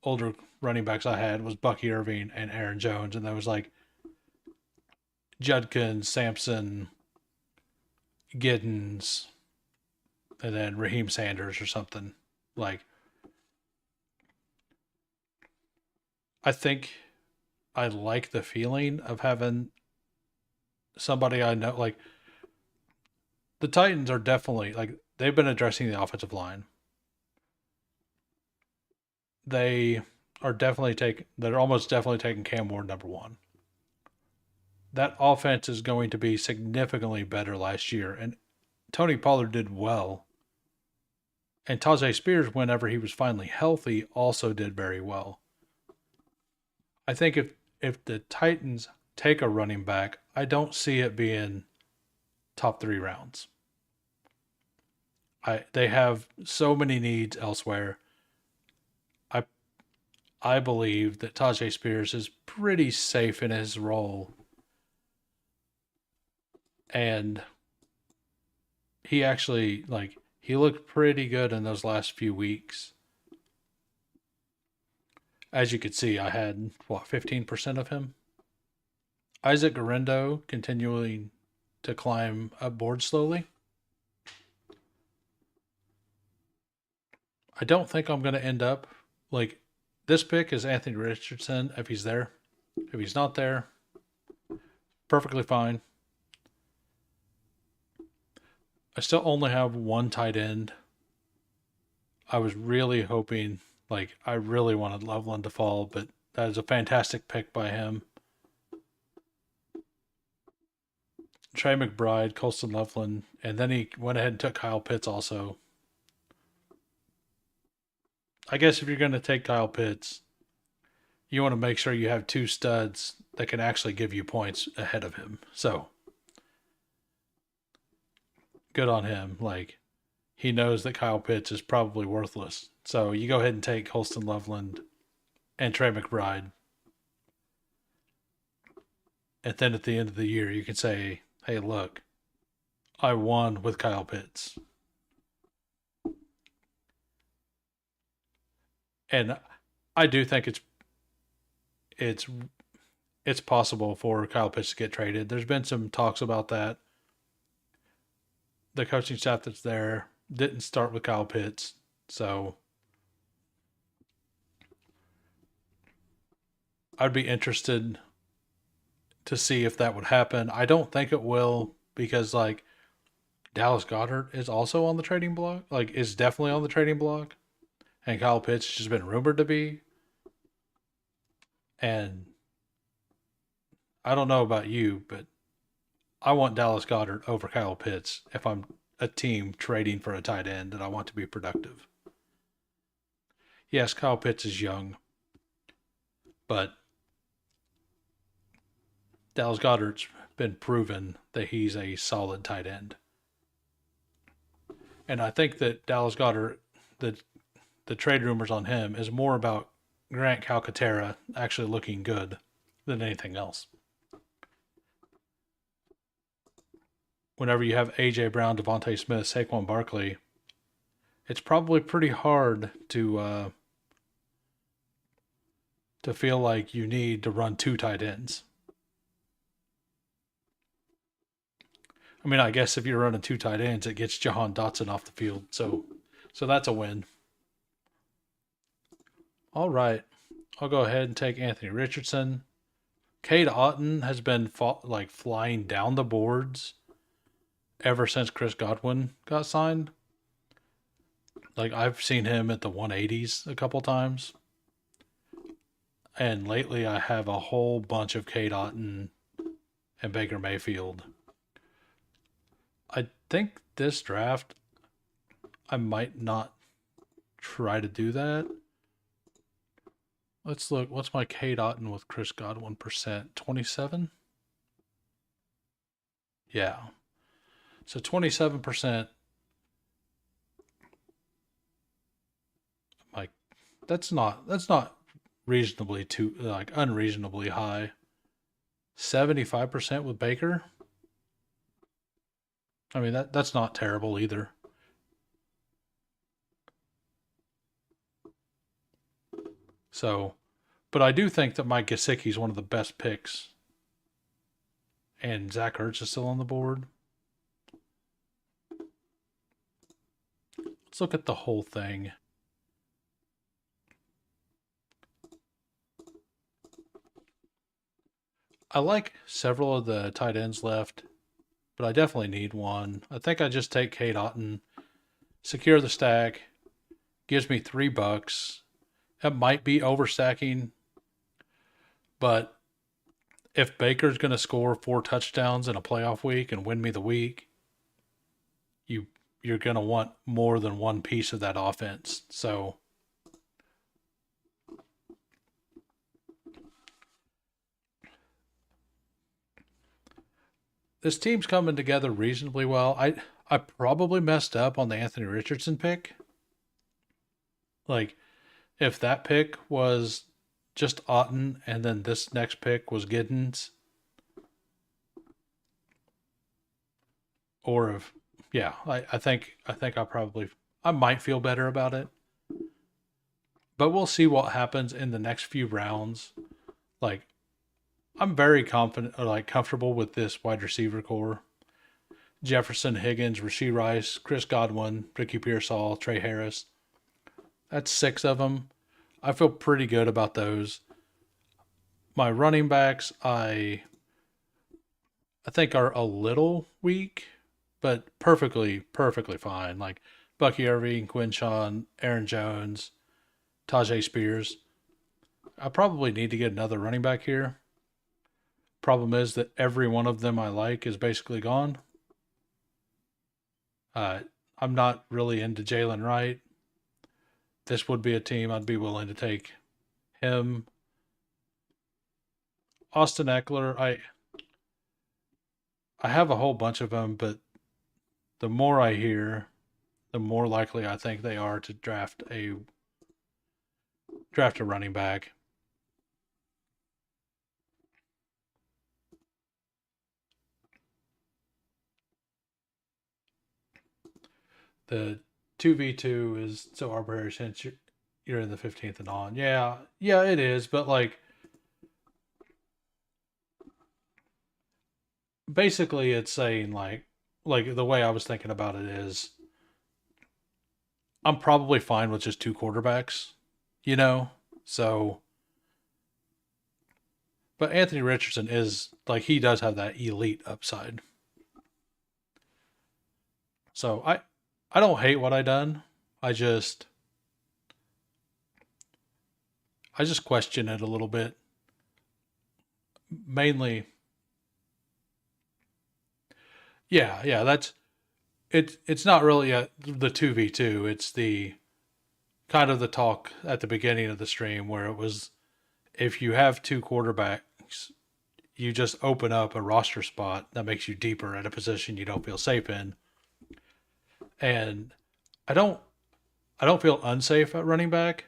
older running backs I had was Bucky Irving and Aaron Jones, and there was like Judkins, Sampson, Giddens, and then Raheem Sanders or something. Like, I think I like the feeling of having somebody I know. Like, the Titans are definitely, like, they've been addressing the offensive line. They are definitely they're almost definitely taking Cam Ward number one. That offense is going to be significantly better last year. And Tony Pollard did well. And Tajay Spears, whenever he was finally healthy, also did very well. I think if the Titans take a running back, I don't see it being top 3 rounds. They have so many needs elsewhere. I believe that Tajay Spears is pretty safe in his role. And he actually, like, he looked pretty good in those last few weeks. As you could see, I had, 15% of him? Isaac Garendo continuing to climb up board slowly. I don't think I'm going to end up, like, this pick is Anthony Richardson if he's there. If he's not there, perfectly fine. I still only have one tight end. I was really hoping, like, I really wanted Loveland to fall, but that is a fantastic pick by him. Trey McBride, Colston Loveland, and then he went ahead and took Kyle Pitts also. I guess if you're going to take Kyle Pitts, you want to make sure you have two studs that can actually give you points ahead of him. So, good on him. Like, he knows that Kyle Pitts is probably worthless. So, you go ahead and take Colston Loveland and Trey McBride. And then at the end of the year, you can say, hey, look, I won with Kyle Pitts. And I do think it's possible for Kyle Pitts to get traded. There's been some talks about that. The coaching staff that's there didn't start with Kyle Pitts, so I'd be interested to see if that would happen. I don't think it will because, like, Dallas Goedert is also on the trading block, like, is definitely on the trading block, and Kyle Pitts has just been rumored to be. And I don't know about you, but I want Dallas Goedert over Kyle Pitts if I'm a team trading for a tight end and I want to be productive. Yes, Kyle Pitts is young, but Dallas Goedert's been proven that he's a solid tight end. And I think that Dallas Goedert, the trade rumors on him is more about Grant Calcaterra actually looking good than anything else. Whenever you have A.J. Brown, Devontae Smith, Saquon Barkley, it's probably pretty hard to feel like you need to run two tight ends. I mean, I guess if you're running two tight ends, it gets Jahan Dotson off the field. So that's a win. All right. I'll go ahead and take Anthony Richardson. Cade Otton has been flying down the boards ever since Chris Godwin got signed. Like, I've seen him at the 180s a couple times. And lately I have a whole bunch of Cade Otton and Baker Mayfield. I think this draft I might not try to do that. Let's look. What's my Cade Otton with Chris Godwin percent? 27? Yeah. So 27%. that's not reasonably too like unreasonably high. 75% with Baker. I mean that's not terrible either. So, but I do think that Mike Gesicki is one of the best picks, and Zach Ertz is still on the board. Let's look at the whole thing. I like several of the tight ends left, but I definitely need one. I think I just take Cade Otton, secure the stack, gives me $3. It might be overstacking, but if Baker's going to score 4 touchdowns in a playoff week and win me the week, you're going to want more than one piece of that offense. So this team's coming together reasonably well. I probably messed up on the Anthony Richardson pick. Like if that pick was just Otton and then this next pick was Giddens, or if yeah, I think I might feel better about it. But we'll see what happens in the next few rounds. Like I'm very confident or like comfortable with this wide receiver core. Jefferson, Higgins, Rashee Rice, Chris Godwin, Ricky Pearsall, Trey Harris. That's 6 of them. I feel pretty good about those. My running backs, I think are a little weak, but perfectly fine. Like Bucky Irving, Quinshawn, Aaron Jones, Tajay Spears. I probably need to get another running back here. Problem is that every one of them I like is basically gone. Uh, I'm not really into Jalen Wright. This would be a team I'd be willing to take him. Austin Eckler, I have a whole bunch of them, but the more I hear, the more likely I think they are to draft a running back. The 2v2 is so arbitrary since you're in the 15th and on. Yeah, yeah, it is, but like basically it's saying like the way I was thinking about it is I'm probably fine with just 2 quarterbacks, you know? So but Anthony Richardson is like he does have that elite upside. So I don't hate what I done. I just I just question it a little bit. Mainly, yeah, that's it's not really the 2v2. It's the kind of the talk at the beginning of the stream where it was if you have 2 quarterbacks, you just open up a roster spot that makes you deeper at a position you don't feel safe in. And I don't I don't feel unsafe at running back,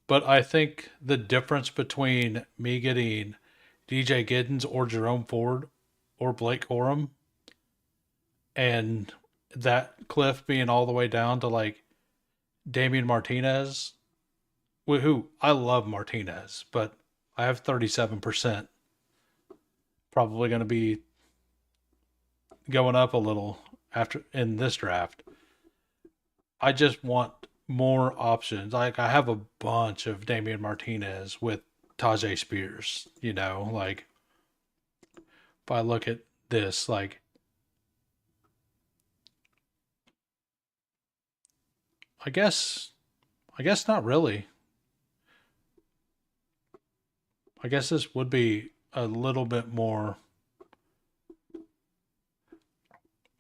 but I think the difference between me getting DJ Giddens or Jerome Ford or Blake Corum and that cliff being all the way down to like Damian Martinez, who I love Martinez, but I have 37%. Probably going to be going up a little after in this draft. I just want more options. Like I have a bunch of Damian Martinez with Tajay Spears, like if I look at this, like I guess I guess not really. I guess this would be a little bit more,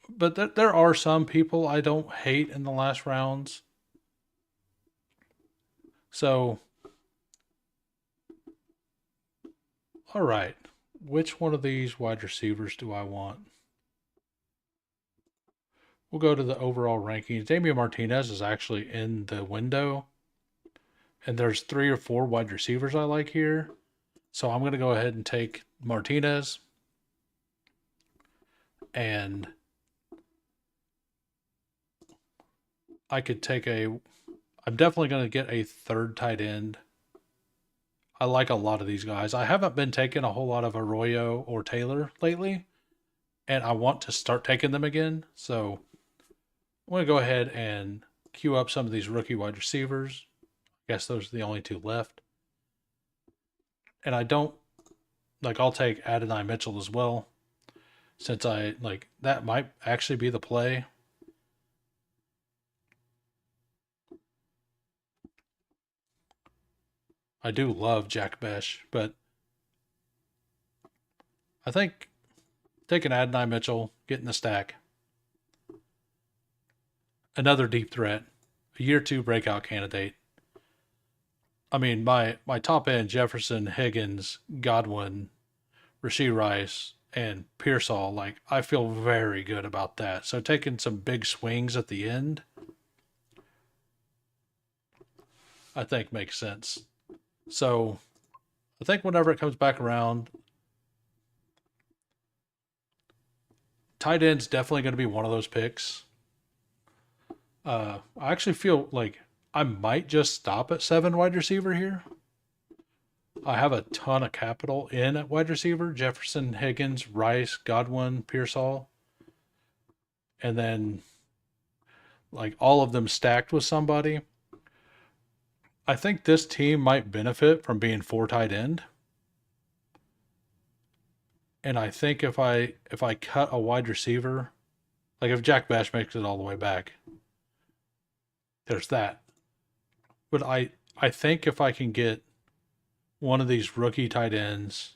but there are some people I don't hate in the last rounds. So, all right, which one of these wide receivers do I want? We'll go to the overall rankings. Damian Martinez is actually in the window. And there's 3 or 4 wide receivers I like here. So I'm going to go ahead and take Martinez. And I could take I'm definitely going to get a third tight end. I like a lot of these guys. I haven't been taking a whole lot of Arroyo or Taylor lately, and I want to start taking them again. So I'm going to go ahead and queue up some of these rookie wide receivers. I guess those are the only 2 left. And I don't, I'll take Adonai Mitchell as well, since that might actually be the play. I do love Jack Besh, but I think taking Adonai Mitchell, getting the stack, another deep threat, a year 2 breakout candidate. I mean, my top end Jefferson, Higgins, Godwin, Rashee Rice, and Pearsall, I feel very good about that. So taking some big swings at the end, I think makes sense. So I think whenever it comes back around, tight end's definitely going to be one of those picks. I actually feel like I might just stop at 7 wide receiver here. I have a ton of capital in at wide receiver: Jefferson, Higgins, Rice, Godwin, Pearsall, and then all of them stacked with somebody. I think this team might benefit from being 4 tight end. And I think if I cut a wide receiver, if Jack Bash makes it all the way back, there's that. But I think if I can get one of these rookie tight ends,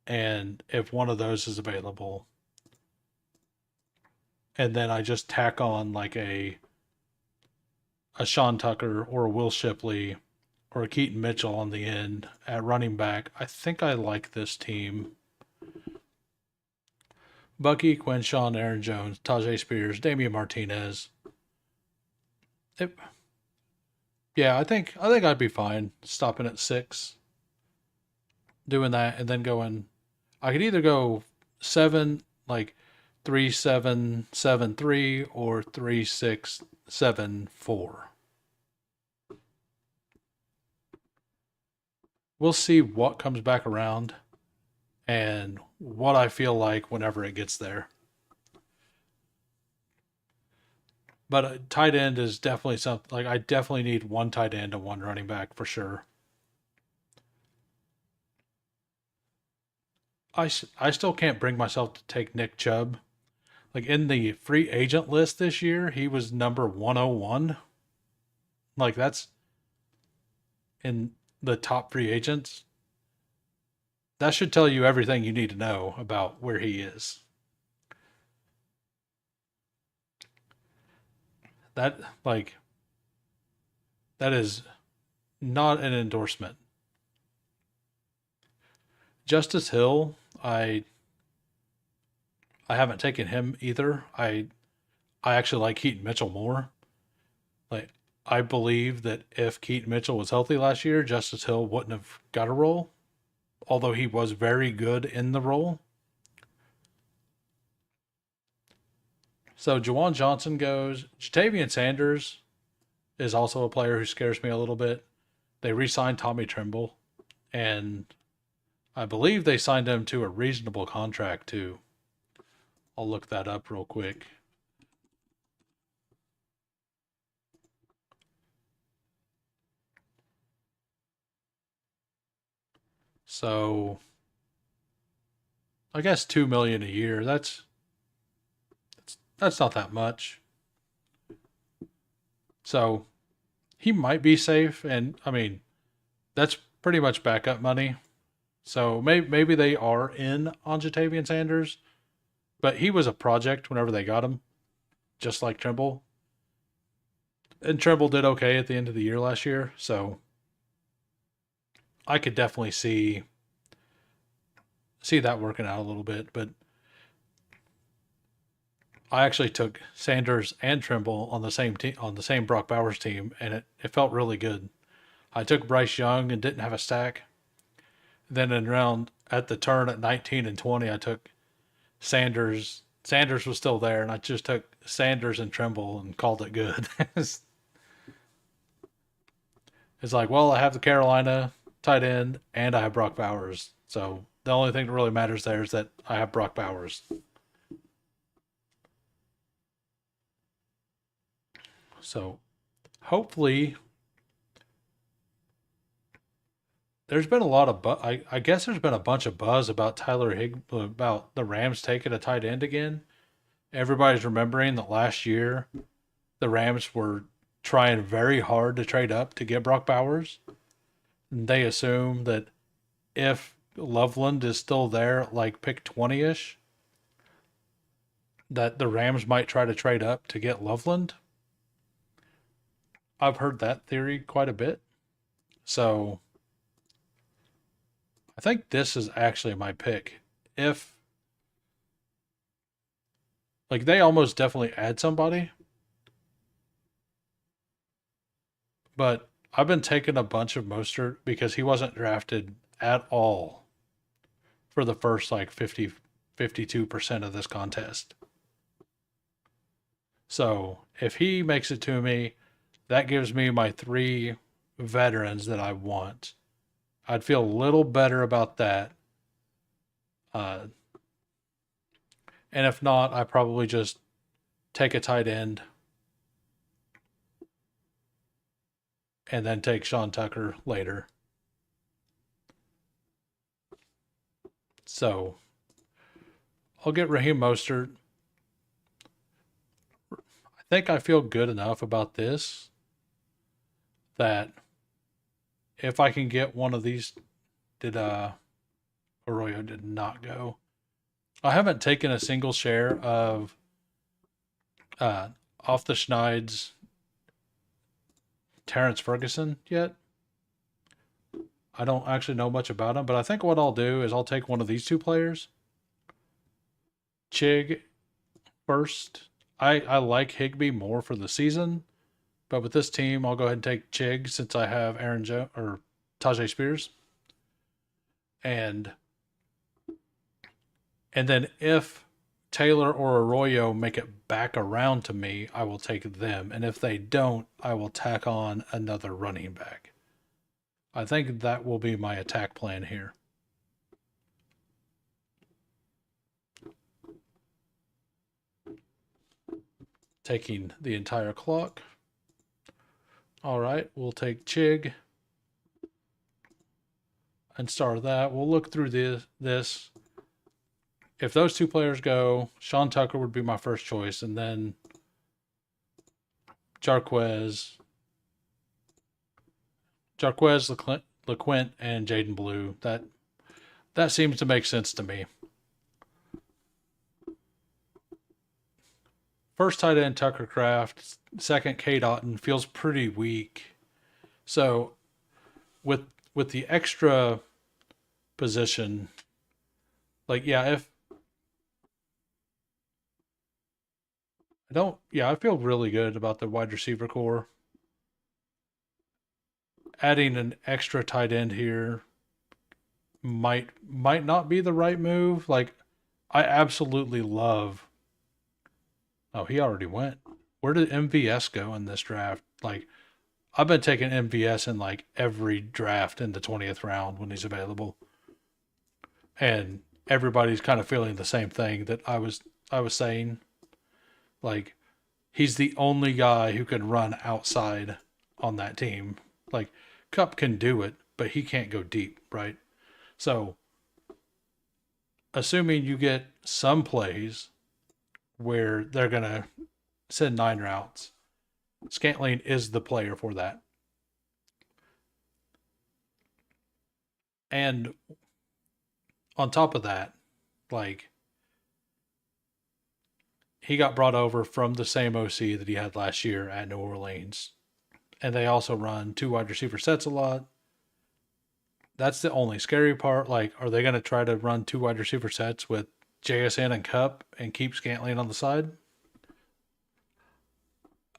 and if one of those is available, and then I just tack on a Sean Tucker or a Will Shipley or a Keaton Mitchell on the end at running back, I think I like this team. Bucky, Quinshon, Aaron Jones, Tajay Spears, Damian Martinez. Yeah, I think I'd be fine stopping at 6, doing that, and then going. I could either go 7, 3-7-7-3, or 3-6-7-4. We'll see what comes back around and what I feel like whenever it gets there. But a tight end is definitely something. I definitely need 1 tight end and 1 running back for sure. I still can't bring myself to take Nick Chubb. In the free agent list this year, he was number 101. That's in the top free agents. That should tell you everything you need to know about where he is. That that is not an endorsement. Justice Hill, I haven't taken him either. I actually like Keaton Mitchell more. I believe that if Keaton Mitchell was healthy last year, Justice Hill wouldn't have got a role, although he was very good in the role. So Juwan Johnson goes. Jatavian Sanders is also a player who scares me a little bit. They re-signed Tommy Tremble, and I believe they signed him to a reasonable contract too. I'll look that up real quick. So I guess 2 million a year. That's not that much. So he might be safe, and I mean that's pretty much backup money. So maybe they are in on Jatavian Sanders, but he was a project whenever they got him, just like Trimble. And Trimble did okay at the end of the year last year, so I could definitely see that working out a little bit. But I actually took Sanders and Trimble on the same team, on the same Brock Bowers team, and it felt really good. I took Bryce Young and didn't have a stack. Then in round at the turn at 19 and 20, I took Sanders. Sanders was still there, and I just took Sanders and Trimble and called it good. it's like, well, I have the Carolina tight end and I have Brock Bowers. So the only thing that really matters there is that I have Brock Bowers. So hopefully there's been a lot of I guess there's been a bunch of buzz about about the Rams taking a tight end again. Everybody's remembering that last year the Rams were trying very hard to trade up to get Brock Bowers. And they assume that if Loveland is still there, like pick 20-ish, that the Rams might try to trade up to get Loveland. I've heard that theory quite a bit. So I think this is actually my pick. If like they almost definitely add somebody, but I've been taking a bunch of Mostert because he wasn't drafted at all for the first like 52% of this contest. So if he makes it to me, that gives me my 3 veterans that I want. I'd feel a little better about that. Uh, and if not, I probably just take a tight end and then take Sean Tucker later. So I'll get Raheem Mostert. I think I feel good enough about this that if I can get one of these, Arroyo did not go. I haven't taken a single share of off the Schneid's Terrence Ferguson yet. I don't actually know much about him, but I think what I'll do is I'll take one of these 2 players. Chig first. I like Higbee more for the season, but with this team, I'll go ahead and take Chig since I have Aaron Jones or Tajay Spears. And then if Taylor or Arroyo make it back around to me, I will take them. And if they don't, I will tack on another running back. I think that will be my attack plan here. Taking the entire clock. All right, we'll take Chig and start that. We'll look through this. If those 2 players go, Sean Tucker would be my first choice, and then Jarquez, LeQuint, and Jaden Blue. That seems to make sense to me. First tight end Tucker Kraft, second Cade Otton feels pretty weak. So with the extra position, like if I feel really good about the wide receiver core. Adding an extra tight end here might not be the right move. Like I absolutely love. Oh, he already went. Where did MVS go in this draft? Like I've been taking MVS in like every draft in the 20th round when he's available. And everybody's kind of feeling the same thing that I was saying. Like he's the only guy who can run outside on that team. Like Kupp can do it, but he can't go deep, right? So assuming you get some plays where they're going to send 9 routes, Scantling is the player for that. And on top of that, like he got brought over from the same OC that he had last year at New Orleans. And they also run 2 wide receiver sets a lot. That's the only scary part. Like, are they going to try to run 2 wide receiver sets with JSN and Kupp and keep Scantling on the side?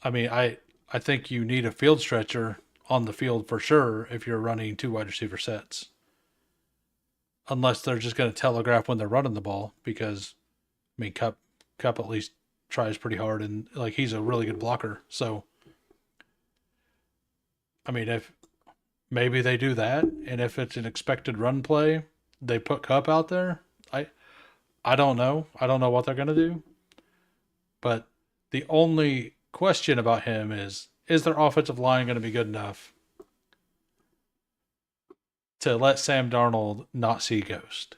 I mean, I think you need a field stretcher on the field for sure if you're running 2 wide receiver sets. Unless they're just going to telegraph when they're running the ball, because I mean Kupp at least tries pretty hard, and like he's a really good blocker. So I mean, if maybe they do that, and if it's an expected run play, they put Kupp out there. I don't know. I don't know what they're going to do. But the only question about him is their offensive line going to be good enough to let Sam Darnold not see ghost?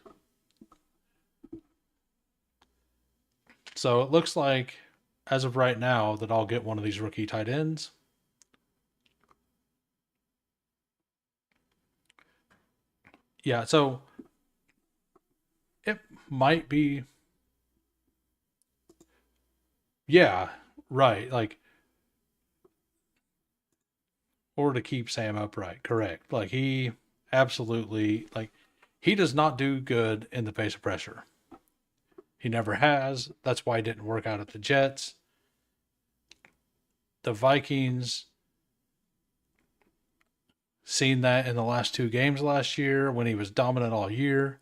So it looks like, as of right now, that I'll get one of these rookie tight ends. Yeah, so it might be. Yeah, right. Like, or to keep Sam upright. Correct. Like, he absolutely, like, he does not do good in the face of pressure. He never has. That's why it didn't work out at the Jets. The Vikings seen that in the last 2 games last year when he was dominant all year.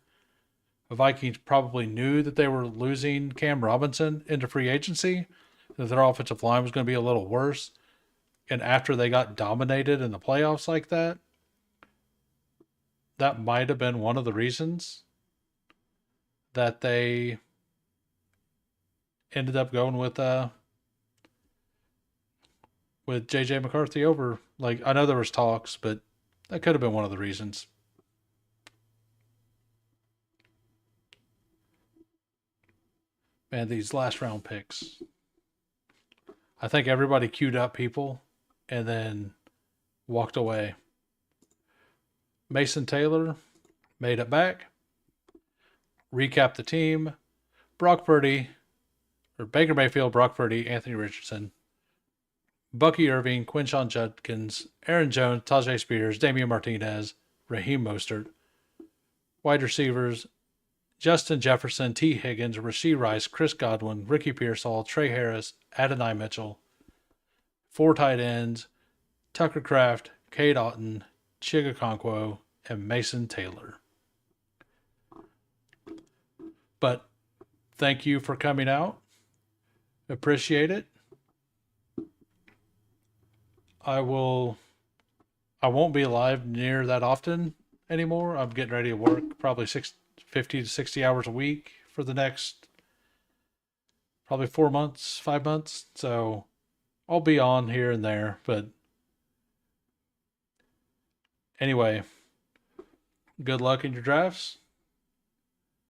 The Vikings probably knew that they were losing Cam Robinson into free agency, that their offensive line was going to be a little worse. And after they got dominated in the playoffs like that, that might have been one of the reasons that they ended up going with JJ McCarthy over. Like, I know there was talks, but that could have been one of the reasons. Man, these last round picks. I think everybody queued up people and then walked away. Mason Taylor made it back. Recap the team. Brock Purdy, or Baker Mayfield, Brock Purdy, Anthony Richardson, Bucky Irving, Quinshon Judkins, Aaron Jones, Tajay Spears, Damian Martinez, Raheem Mostert. Wide receivers, Justin Jefferson, T. Higgins, Rashee Rice, Chris Godwin, Ricky Pearsall, Trey Harris, Adonai Mitchell. 4 tight ends, Tucker Kraft, Cade Otton, Chig Okonkwo, and Mason Taylor. But thank you for coming out. Appreciate it. I won't be live near that often anymore. I'm getting ready to work probably 50 to 60 hours a week for the next probably 4 months, 5 months. So I'll be on here and there. But anyway, good luck in your drafts.